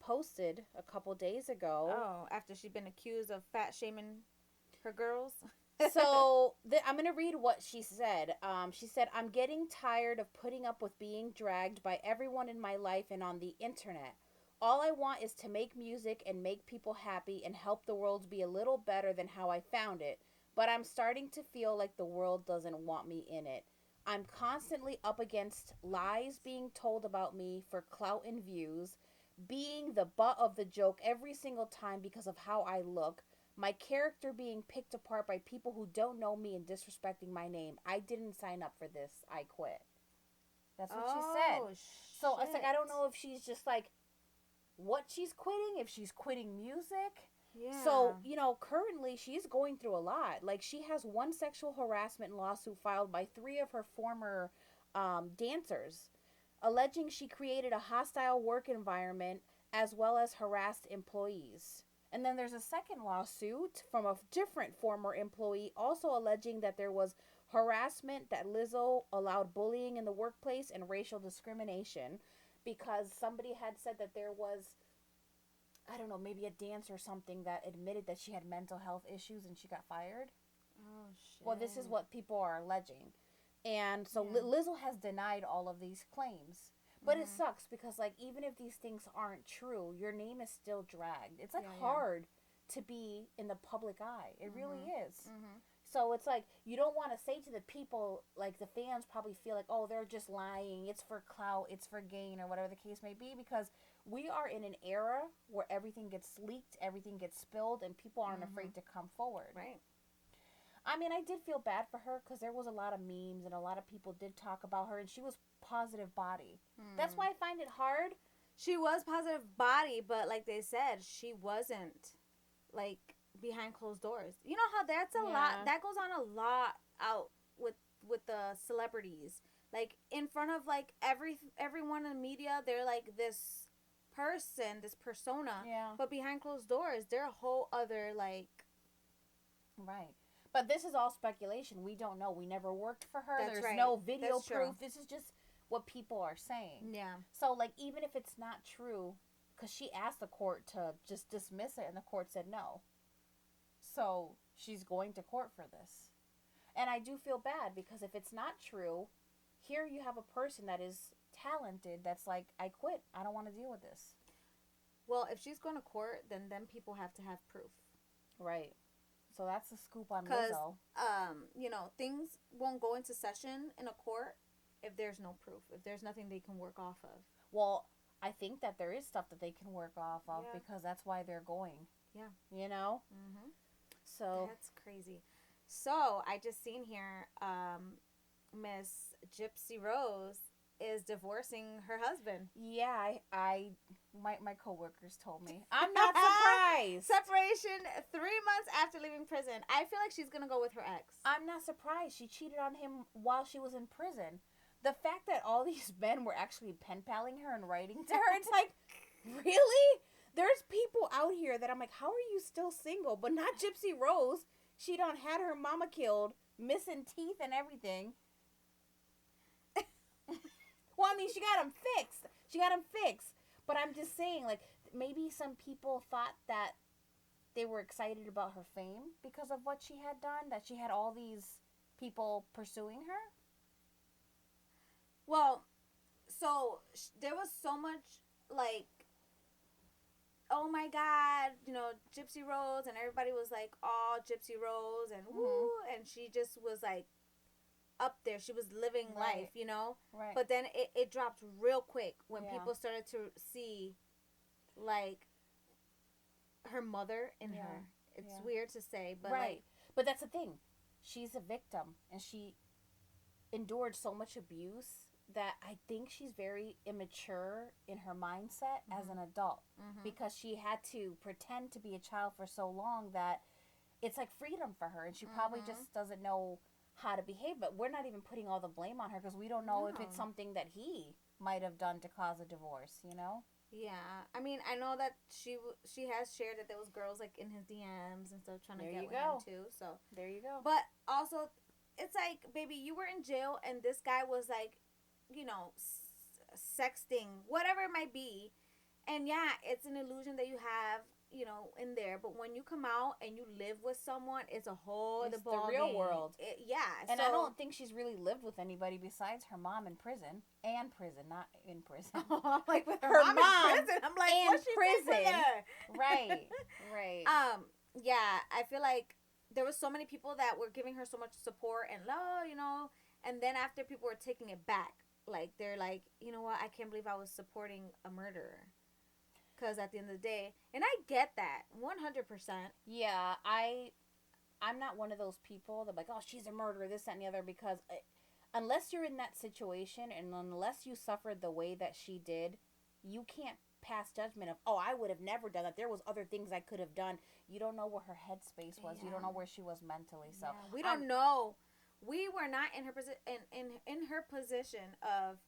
posted a couple days ago. Oh, after she'd been accused of fat shaming her girls. So I'm gonna read what she said. She said, "I'm getting tired of putting up with being dragged by everyone in my life and on the internet. All I want is to make music and make people happy and help the world be a little better than how I found it. But I'm starting to feel like the world doesn't want me in it. I'm constantly up against lies being told about me for clout and views, being the butt of the joke every single time because of how I look, my character being picked apart by people who don't know me and disrespecting my name. I didn't sign up for this. I quit." That's what she said. Shit. So it's like, I don't know if she's just like, what she's quitting, if she's quitting music. Yeah. So, currently she's going through a lot. Like, she has one sexual harassment lawsuit filed by 3 of her former dancers, alleging she created a hostile work environment as well as harassed employees. And then there's a second lawsuit from a different former employee also alleging that there was harassment, that Lizzo allowed bullying in the workplace and racial discrimination because somebody had said that there was, I don't know, maybe a dancer or something that admitted that she had mental health issues and she got fired. Oh, shit. Well, this is what people are alleging. And so Lizzo has denied all of these claims. But it sucks because, like, even if these things aren't true, your name is still dragged. It's, like, hard to be in the public eye. It really is. So it's like, you don't want to say to the people, like, the fans probably feel like, oh, they're just lying. It's for clout. It's for gain, or whatever the case may be. Because we are in an era where everything gets leaked, everything gets spilled, and people aren't afraid to come forward. Right. I mean, I did feel bad for her because there was a lot of memes and a lot of people did talk about her, and she was positive body. That's why I find it hard. She was positive body, but like they said, she wasn't, like, behind closed doors. You know how that's a lot, that goes on a lot out with the celebrities. Like, in front of, like, everyone in the media, they're like this person, this persona. Yeah. But behind closed doors, they're a whole other, like... Right. But this is all speculation. We don't know. We never worked for her. That's There's no video proof. This is just what people are saying. Yeah. So, like, even if it's not true, because she asked the court to just dismiss it, and the court said no. So, she's going to court for this. And I do feel bad, because if it's not true, here you have a person that is talented that's like, I quit. I don't want to deal with this. Well, if she's going to court, then people have to have proof. Right. So that's the scoop on Lizzo. Because, you know, things won't go into session in a court if there's no proof, if there's nothing they can work off of. Well, I think that there is stuff that they can work off of because that's why they're going. Yeah. You know? So. That's crazy. So, I just seen here, Miss Gypsy Rose is divorcing her husband. Yeah, my coworkers told me. I'm not surprised. Separation 3 months after leaving prison. I feel like she's gonna go with her ex. I'm not surprised. She cheated on him while she was in prison. The fact that all these men were actually pen paling her and writing to her, it's like, really? There's people out here that I'm like, how are you still single? But not Gypsy Rose. She done had her mama killed, missing teeth and everything. Well, I mean, she got them fixed. But I'm just saying, like, maybe some people thought that they were excited about her fame because of what she had done, that she had all these people pursuing her. Well, so there was so much, like, oh my God, you know, Gypsy Rose, and everybody was like, oh, Gypsy Rose, and woo, and she just was like, up there. She was living life, you know? Right. But then it dropped real quick when people started to see, like, her mother in her. It's weird to say, but like... But that's the thing. She's a victim, and she endured so much abuse that I think she's very immature in her mindset as an adult. Because she had to pretend to be a child for so long that it's like freedom for her, and she probably just doesn't know how to behave. But we're not even putting all the blame on her because we don't know if it's something that he might have done to cause a divorce, you know? Yeah. I mean, I know that she has shared that there was girls, like, in his DMs and stuff trying to get with him, too. So there you go. But also, it's like, baby, you were in jail, and this guy was, like, you know, sexting, whatever it might be. And, yeah, it's an illusion that you have, you know, in there. But when you come out and you live with someone, it's a whole other ball the real game. world. And so, I don't think she's really lived with anybody besides her mom in prison. And prison, not in prison. Like, with her mom in prison. I'm like, what's she prison? Right. Yeah, I feel like there was so many people that were giving her so much support and love, you know. And then after, people were taking it back. Like, they're like, you know what? I can't believe I was supporting a murderer. Because at the end of the day, and I get that 100%. Yeah, I'm not one of those people that like, oh, she's a murderer, this, that, and the other, because unless you're in that situation and unless you suffered the way that she did, you can't pass judgment of, oh, I would have never done that. There was other things I could have done. You don't know where her headspace was. You don't know where she was mentally. So we don't know. We were not in her in her position of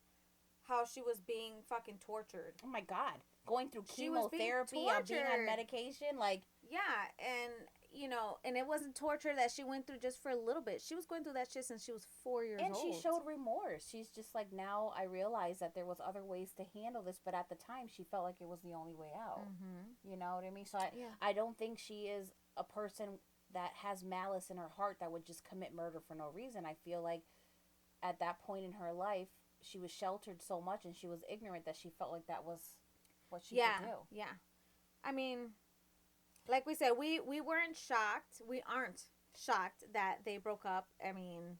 how she was being fucking tortured. Oh my God. Going through chemotherapy and being on medication, like... Yeah, and, you know, and it wasn't torture that she went through just for a little bit. She was going through that shit since she was 4 years old. And she showed remorse. She's just like, now I realize that there was other ways to handle this, but at the time, she felt like it was the only way out. You know what I mean? So I don't think she is a person that has malice in her heart that would just commit murder for no reason. I feel like at that point in her life, she was sheltered so much and she was ignorant that she felt like that was what she Yeah, could do. yeah. I mean, like we said, we weren't shocked. We aren't shocked that they broke up. I mean,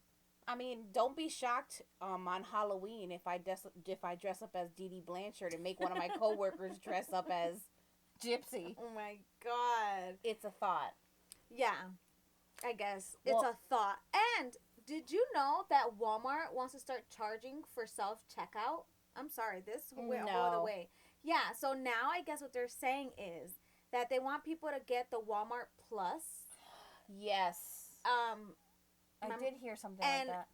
don't be shocked on Halloween if I dress up as Dee Dee Blanchard and make one of my coworkers dress up as Gypsy. Oh my God. It's a thought. Yeah, I guess it's a thought. And did you know that Walmart wants to start charging for self checkout? I'm sorry, this went all the way. Yeah, so now I guess what they're saying is that they want people to get the Walmart Plus. Yes. I did hear something like that.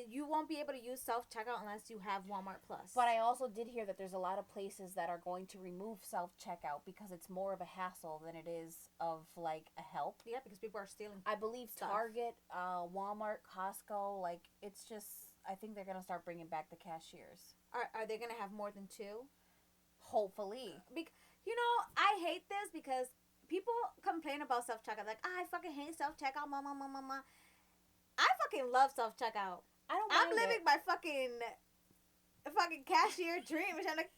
You won't be able to use self-checkout unless you have Walmart Plus. But I also did hear that there's a lot of places that are going to remove self-checkout because it's more of a hassle than it is of, like, a help. Yeah, because people are stealing I believe stuff. Target, Walmart, Costco, like, it's just, I think they're going to start bringing back the cashiers. Are they going to have more than 2? Hopefully. You know, I hate this because people complain about self-checkout. Like, I fucking hate self-checkout, mama. I fucking love self-checkout. I'm living my fucking cashier dream. And I'm like,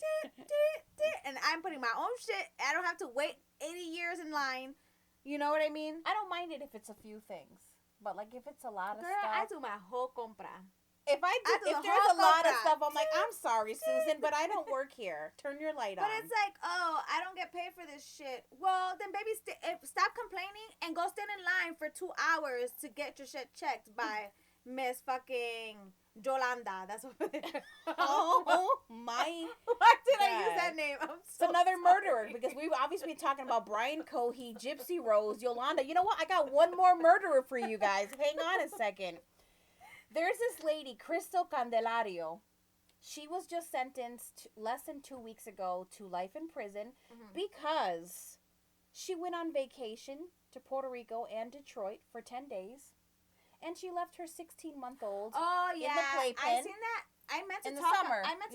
and I'm putting my own shit. I don't have to wait 80 years in line. You know what I mean? I don't mind it if it's a few things. But, like, if it's a lot of Girl, stuff. I do my whole compra. If there's a lot of stuff, I'm like, I'm sorry, Susan, but I don't work here. Turn your light on. But it's like, oh, I don't get paid for this shit. Well, then baby, stop complaining and go stand in line for 2 hours to get your shit checked by Miss fucking Yolanda. That's what Oh my Why did I use that name? It's another murderer because we've obviously been talking about Brian Cohee, Gypsy Rose, Yolanda. You know what? I got one more murderer for you guys. Hang on a second. There's this lady, Crystal Candelario. She was just sentenced less than 2 weeks ago to life in prison because she went on vacation to Puerto Rico and Detroit for 10 days. And she left her 16-month-old in the playpen. I seen that. I meant to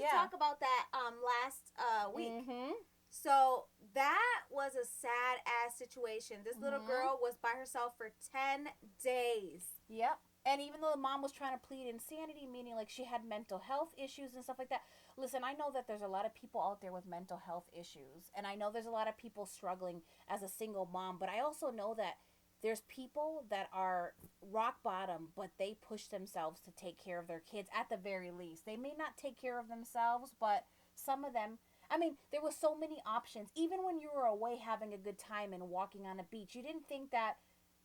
talk about that last week. Mm-hmm. So that was a sad ass situation. This little girl was by herself for 10 days. Yep. And even though the mom was trying to plead insanity, meaning like she had mental health issues and stuff like that. Listen, I know that there's a lot of people out there with mental health issues. And I know there's a lot of people struggling as a single mom. But I also know that there's people that are rock bottom, but they push themselves to take care of their kids at the very least. They may not take care of themselves, but some of them, I mean, there was so many options. Even when you were away having a good time and walking on a beach, you didn't think that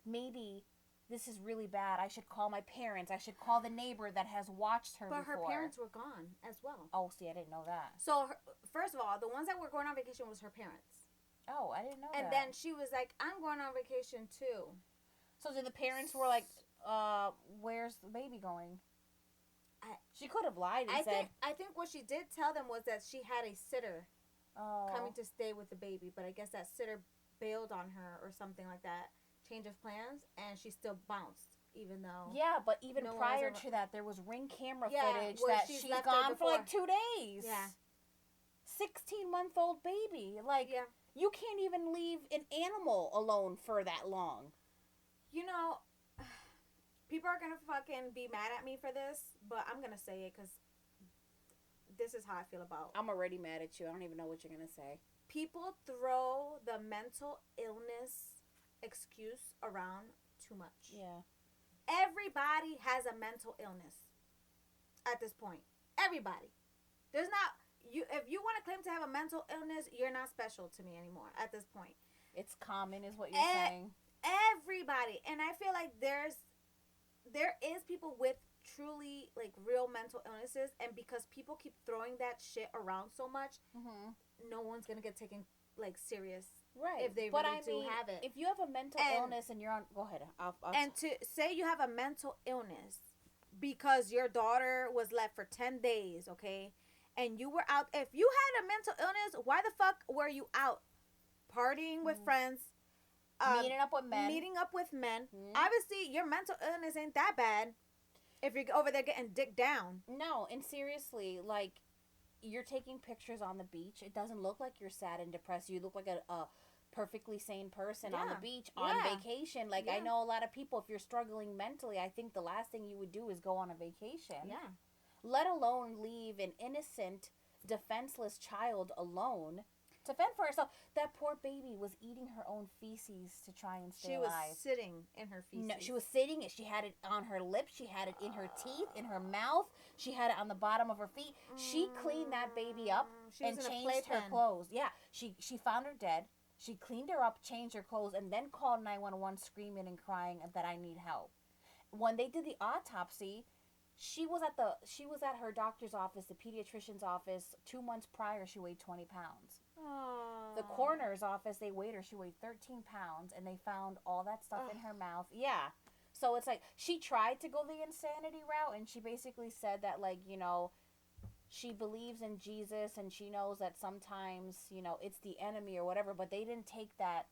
maybe this is really bad. I should call my parents. I should call the neighbor that has watched her before. But her parents were gone as well. Oh, see, I didn't know that. So, first of all, the ones that were going on vacation was her parents. Oh, I didn't know that. And then she was like, I'm going on vacation too. So then the parents were like, where's the baby going? She could have lied and said... I think what she did tell them was that she had a sitter coming to stay with the baby. But I guess that sitter bailed on her or something like that. Change of plans. And she still bounced. Even though... Yeah, but even prior to that, there was Ring camera footage that she's gone for like 2 days. Yeah. 16-month-old baby. Like... Yeah. You can't even leave an animal alone for that long. You know, people are going to fucking be mad at me for this, but I'm going to say it because this is how I feel about it. I'm already mad at you. I don't even know what you're going to say. People throw the mental illness excuse around too much. Yeah. Everybody has a mental illness at this point. Everybody. There's not... If you want to claim to have a mental illness, you're not special to me anymore at this point. It's common is what you're saying. Everybody. And I feel like there is people with truly like real mental illnesses, and because people keep throwing that shit around so much, no one's going to get taken like serious. Right. If they really do have it. If you have a mental illness and you're on... Go ahead. And to say you have a mental illness because your daughter was left for 10 days, okay? And you were out. If you had a mental illness, why the fuck were you out partying with friends? Meeting up with men. Obviously, your mental illness ain't that bad if you're over there getting dick down. No, and seriously, like, you're taking pictures on the beach. It doesn't look like you're sad and depressed. You look like a perfectly sane person on the beach on vacation. Like, I know a lot of people, if you're struggling mentally, I think the last thing you would do is go on a vacation. Yeah. let alone leave an innocent, defenseless child alone to fend for herself. That poor baby was eating her own feces to try and stay alive. She was sitting in her feces. No, she was sitting. She had it on her lips. She had it in her teeth, in her mouth. She had it on the bottom of her feet. She cleaned that baby up and changed her clothes. Yeah, she found her dead. She cleaned her up, changed her clothes, and then called 911 screaming and crying that I need help. When they did the autopsy, she was at her doctor's office, the pediatrician's office. 2 months prior, she weighed 20 pounds. Aww. The coroner's office, they weighed her. She weighed 13 pounds, and they found all that stuff in her mouth. Yeah. So it's like, she tried to go the insanity route, and she basically said that, like, you know, she believes in Jesus, and she knows that sometimes, you know, it's the enemy or whatever, but they didn't take that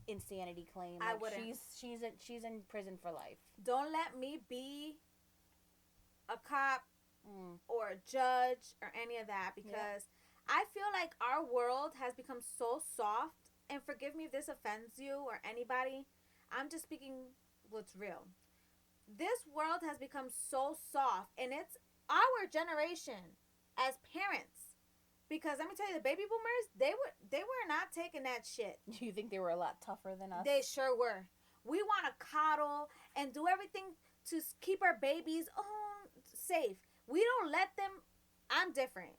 insanity claim. Like, I wouldn't. She's in prison for life. Don't let me be a cop or a judge or any of that, because I feel like our world has become so soft, and forgive me if this offends you or anybody. I'm just speaking what's real. This world has become so soft, and it's our generation as parents. Because let me tell you, the baby boomers, they were not taking that shit. You think they were a lot tougher than us? They sure were. We want to coddle and do everything to keep our babies safe. We don't let them. I'm different.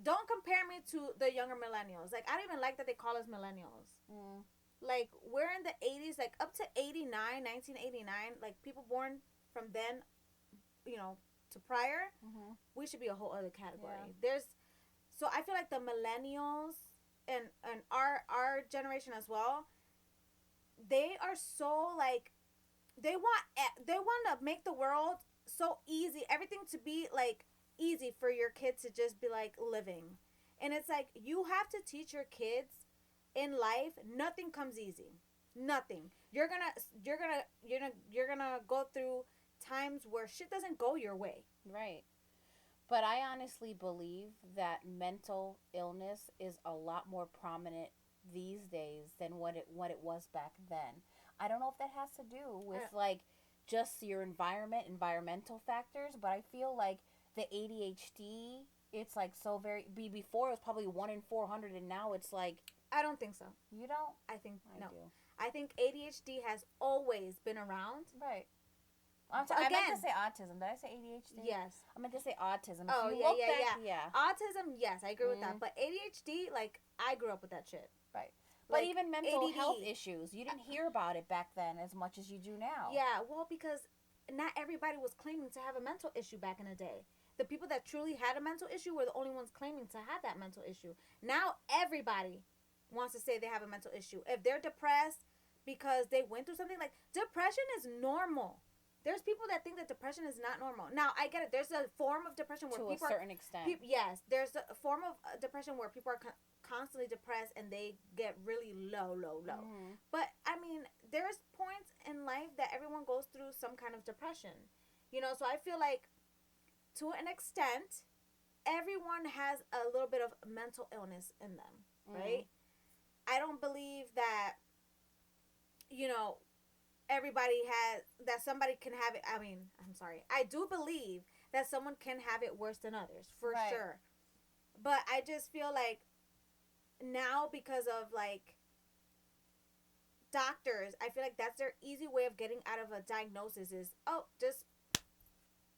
Don't compare me to the younger millennials. Like, I don't even like that they call us millennials. Like, we're in the 80s, like up to 1989, like people born from then, you know, to prior, we should be a whole other category. So I feel like the millennials and our generation as well, they are so, like, they want to make the world so easy, everything to be like easy for your kids to just be like living. And it's like, you have to teach your kids in life, nothing comes easy. Nothing. You're gonna go through times where shit doesn't go your way. Right. But I honestly believe that mental illness is a lot more prominent these days than what it was back then. I don't know if that has to do with like just your environmental factors, but I feel like the ADHD, it's like so very before it was probably 1 in 400, and now it's like, I don't think so. You don't? I think no. Do. I think ADHD has always been around. Right. I meant to say autism. Did I say ADHD? Yes. I meant to say autism. Oh, yeah. Autism, yes, I agree with that. But ADHD, like, I grew up with that shit. Right. But like, even mental health issues, you didn't hear about it back then as much as you do now. Yeah, well, because not everybody was claiming to have a mental issue back in the day. The people that truly had a mental issue were the only ones claiming to have that mental issue. Now everybody wants to say they have a mental issue. If they're depressed because they went through something, like, depression is normal. There's people that think that depression is not normal. Now, I get it. There's a form of depression where people to a certain extent. Yes, there's a form of depression where people are constantly depressed and they get really low. But, I mean, there's points in life that everyone goes through some kind of depression. You know, so I feel like, to an extent, everyone has a little bit of mental illness in them, right? I don't believe that, you know, everybody has, that somebody can have it. I mean, I'm sorry. I do believe that someone can have it worse than others, for sure. But I just feel like now, because of, like, doctors, I feel like that's their easy way of getting out of a diagnosis is, just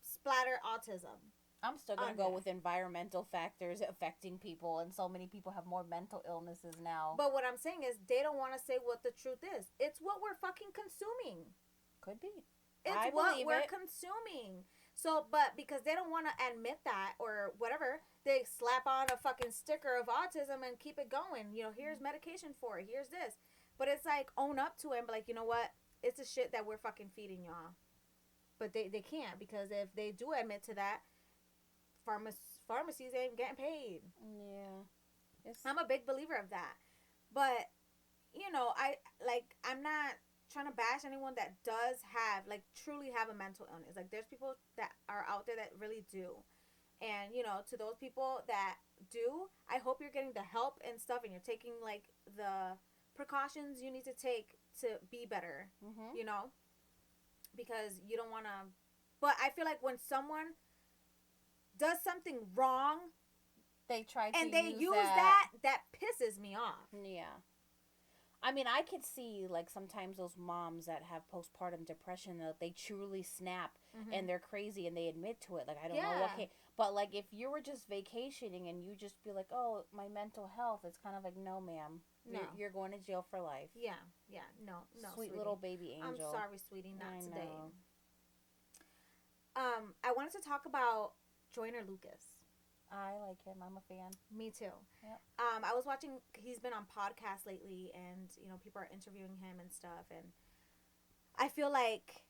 splatter autism. I'm still going to go with environmental factors affecting people, and so many people have more mental illnesses now. But what I'm saying is, they don't want to say what the truth is. It's what we're fucking consuming. Could be. It's what we're consuming. So, but because they don't want to admit that or whatever, they slap on a fucking sticker of autism and keep it going. You know, here's medication for it. Here's this. But it's like, own up to it and be like, you know what? It's the shit that we're fucking feeding y'all. But they can't, because if they do admit to that, pharmacies ain't getting paid. Yeah. I'm a big believer of that. But, you know, I'm not trying to bash anyone that does have, like, truly have a mental illness. Like, there's people that are out there that really do. And, you know, to those people that do, I hope you're getting the help and stuff, and you're taking, like, the precautions you need to take to be better, you know? Because you don't want to... But I feel like when someone does something wrong, they try to and they use that. That pisses me off. Yeah. I mean, I could see, like, sometimes those moms that have postpartum depression, that they truly snap and they're crazy and they admit to it. Like, I don't know what but, like, if you were just vacationing and you just be like, oh, my mental health, it's kind of like, no, ma'am. No. You're going to jail for life. Yeah. No, Sweet sweetie. little baby angel. I'm sorry, sweetie, not today. I wanted to talk about Joyner Lucas. I like him. I'm a fan. Me too. Yep. I was watching, he's been on podcasts lately, and, you know, people are interviewing him and stuff, and I feel like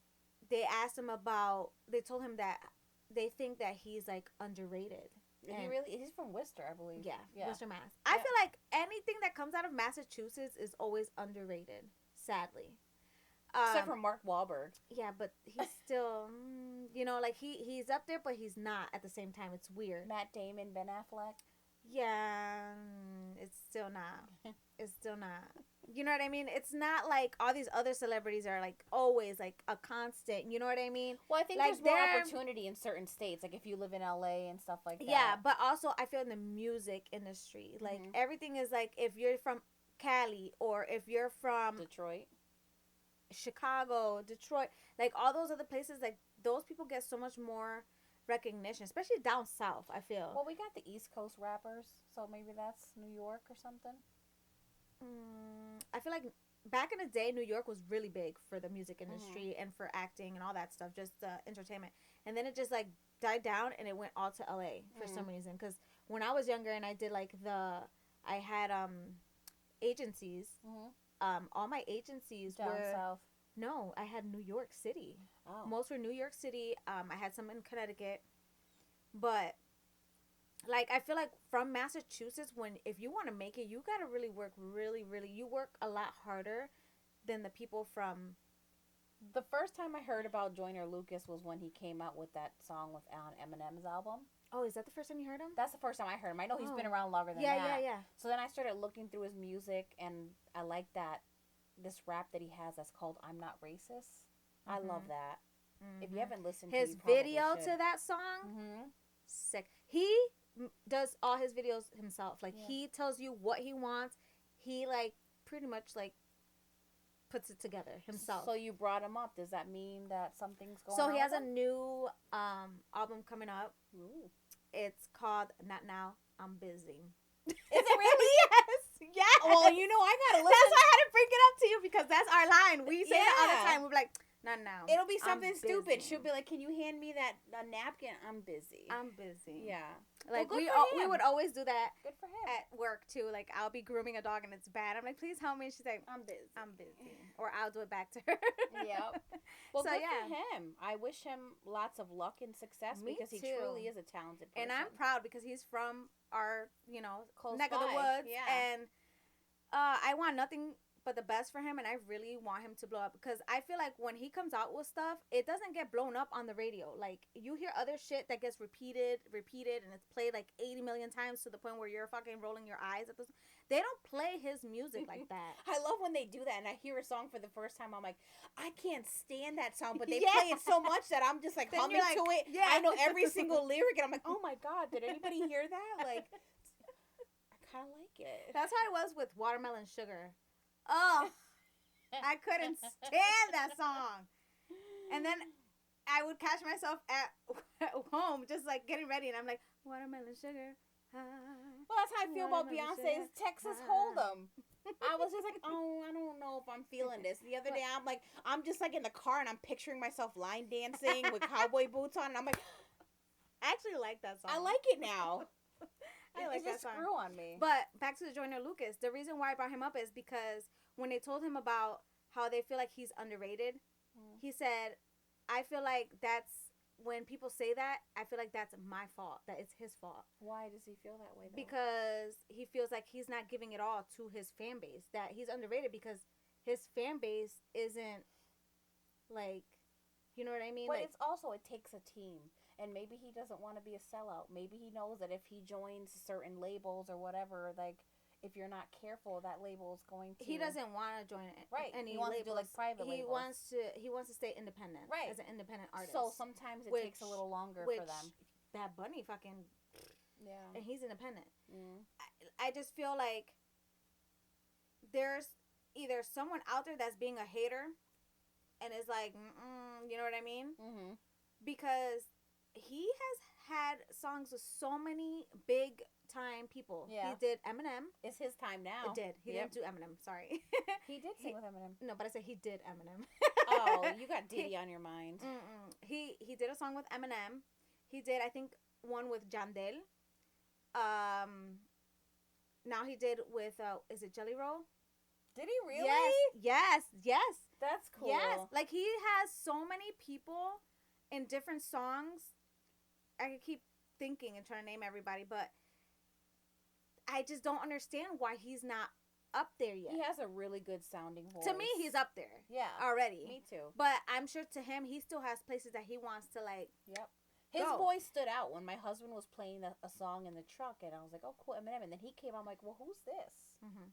they asked him about, they told him that they think that he's, like, underrated. He's from Worcester, I believe. Yeah. Worcester, Mass. I feel like anything that comes out of Massachusetts is always underrated, sadly. Except for Mark Wahlberg. Yeah, but he's still, you know, like, he's up there, but he's not at the same time. It's weird. Matt Damon, Ben Affleck. Yeah, it's still not. It's still not. You know what I mean? It's not like all these other celebrities are, like, always, like, a constant. You know what I mean? Well, I think like, there's more opportunity in certain states. Like, if you live in LA and stuff like that. Yeah, but also I feel in the music industry. Like, everything is, like, if you're from Cali or if you're from Detroit, Chicago, Detroit, like, all those other places, like, those people get so much more recognition, especially down south, I feel. Well, we got the East Coast rappers, so maybe that's New York or something. I feel like back in the day, New York was really big for the music industry and for acting and all that stuff, just entertainment. And then it just, like, died down and it went all to LA for some reason. Because when I was younger and I did, like, I had agencies. All my agencies down were south. No, I had New York City. Oh. Most were New York City. I had some in Connecticut, but, like, I feel like from Massachusetts, if you want to make it, you got to really work you work a lot harder than the people from. The first time I heard about Joyner Lucas was when he came out with that song on Eminem's album. Oh, is that the first time you heard him? That's the first time I heard him. I know he's been around longer than that. Yeah. So then I started looking through his music, and I like this rap that he has that's called "I'm Not Racist." I love that. If you haven't listened to his video to that song, sick. He does all his videos himself. Like, he tells you what he wants. He, like, pretty much, like, puts it together himself. So you brought him up. Does that mean that something's going on? So he has a new album coming up. Ooh. It's called Not Now, I'm Busy. Is it really? Yes. Well, you know, I gotta listen. That's why I had to bring it up to you, because that's our line. We say it all the time. We're like, not now. It'll be something stupid. She'll be like, "Can you hand me a napkin? I'm busy." I'm busy. Yeah. Like, we would always do that. Good for him. At work too. Like, I'll be grooming a dog and it's bad. I'm like, please help me. And she's like, I'm busy. Or I'll do it back to her. Yep. Well, so, good for him. I wish him lots of luck and success, because he truly is a talented person. And I'm proud because he's from our, you know, close neck by. of the woods. Yeah. And I want nothing but the best for him, and I really want him to blow up, because I feel like when he comes out with stuff, it doesn't get blown up on the radio. Like, you hear other shit that gets repeated, and it's played like 80 million times to the point where you're fucking rolling your eyes at this. They don't play his music like that. I love when they do that, and I hear a song for the first time, I'm like, I can't stand that song, but they play it so much that I'm just like humming to it. Yeah. I know every single lyric, and I'm like, oh my God, did anybody hear that? Like, I kind of like it. That's how I was with Watermelon Sugar. Oh, I couldn't stand that song. And then I would catch myself at home just, like, getting ready, and I'm like, watermelon sugar. Well, that's how I feel about Beyonce's Texas Hold'em. I was just like, oh, I don't know if I'm feeling this. The other day, I'm just, like, in the car, and I'm picturing myself line dancing with cowboy boots on, and I'm like, I actually like that song. I like it now. I like that song. Screw on me. But back to the Joyner Lucas. The reason why I brought him up is because when they told him about how they feel like he's underrated, he said, I feel like that's, when people say that, I feel like that's my fault. That it's his fault. Why does he feel that way, though? Because he feels like he's not giving it all to his fan base. That he's underrated because his fan base isn't, like, you know what I mean? But like, it's also, it takes a team. And maybe he doesn't want to be a sellout. Maybe he knows that if he joins certain labels or whatever, like, if you're not careful, that label is going to. He doesn't want to join it. Right. Any he wants labels. to do, like, private labels. He wants to stay independent. Right. As an independent artist. So sometimes it takes a little longer for them. Bad Bunny fucking, Yeah. and he's independent. Mm. I just feel like there's either someone out there that's being a hater and is like, you know what I mean? Mm-hmm. Because he has had songs with so many big time people. Yeah. He did Eminem. It's his time now. It did. He didn't do Eminem. Sorry. He did sing with Eminem. No, but I said he did Eminem. Oh, you got Diddy on your mind. He did a song with Eminem. He did, I think, one with Jandel. Now he did with is it Jelly Roll? Did he really? Yes. That's cool. Yes, like he has so many people in different songs. I could keep thinking and trying to name everybody, but I just don't understand why he's not up there yet. He has a really good sounding voice. To me, he's up there. Yeah. Already. Me too. But I'm sure to him, he still has places that he wants to like. Yep. His voice stood out when my husband was playing a song in the truck, and I was like, "Oh, cool, Eminem." And then he came. I'm like, "Well, who's this?" Mm-hmm.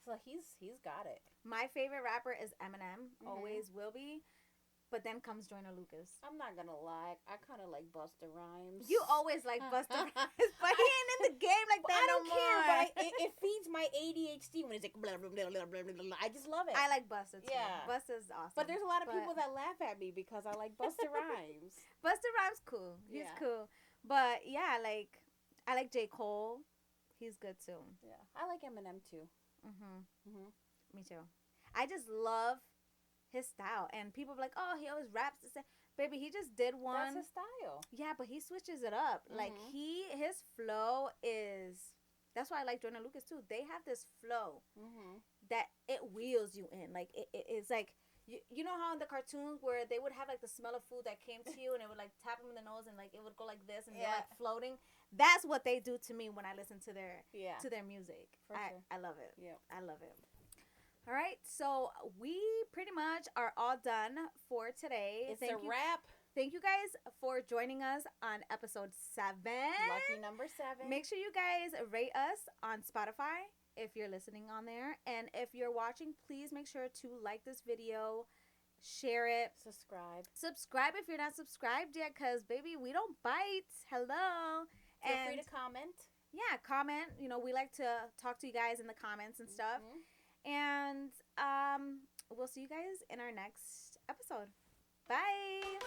So he's got it. My favorite rapper is Eminem. Always will be. But then comes Joyner Lucas. I'm not gonna lie, I kind of like Busta Rhymes. You always like Busta Rhymes, but he ain't in the game like that. I don't no care, more. but it feeds my ADHD when it's like blah, blah, blah, blah, blah, blah. I just love it. I like Busta too. Yeah, Busta's awesome. But there's a lot of people that laugh at me because I like Busta Rhymes. Busta Rhymes cool. He's cool. But yeah, like I like J. Cole. He's good too. Yeah, I like Eminem too. Me too. I just love his style, and people be like, "Oh, he always raps the same." Baby, he just did one. That's his style. Yeah, but he switches it up. Like his flow is. That's why I like Joyner Lucas too. They have this flow that it wheels you in. Like it's like you know how in the cartoons where they would have like the smell of food that came to you and it would like tap them in the nose and like it would go like this and they're like floating. That's what they do to me when I listen to their music. For sure. I love it. Yeah, I love it. All right, so we pretty much are all done for today. It's a wrap. Thank you guys for joining us on episode 7. Lucky number 7. Make sure you guys rate us on Spotify if you're listening on there. And if you're watching, please make sure to like this video, share it. Subscribe if you're not subscribed yet, because, baby, we don't bite. Hello. Feel free to comment. Yeah, comment. You know, we like to talk to you guys in the comments and stuff. And we'll see you guys in our next episode. Bye.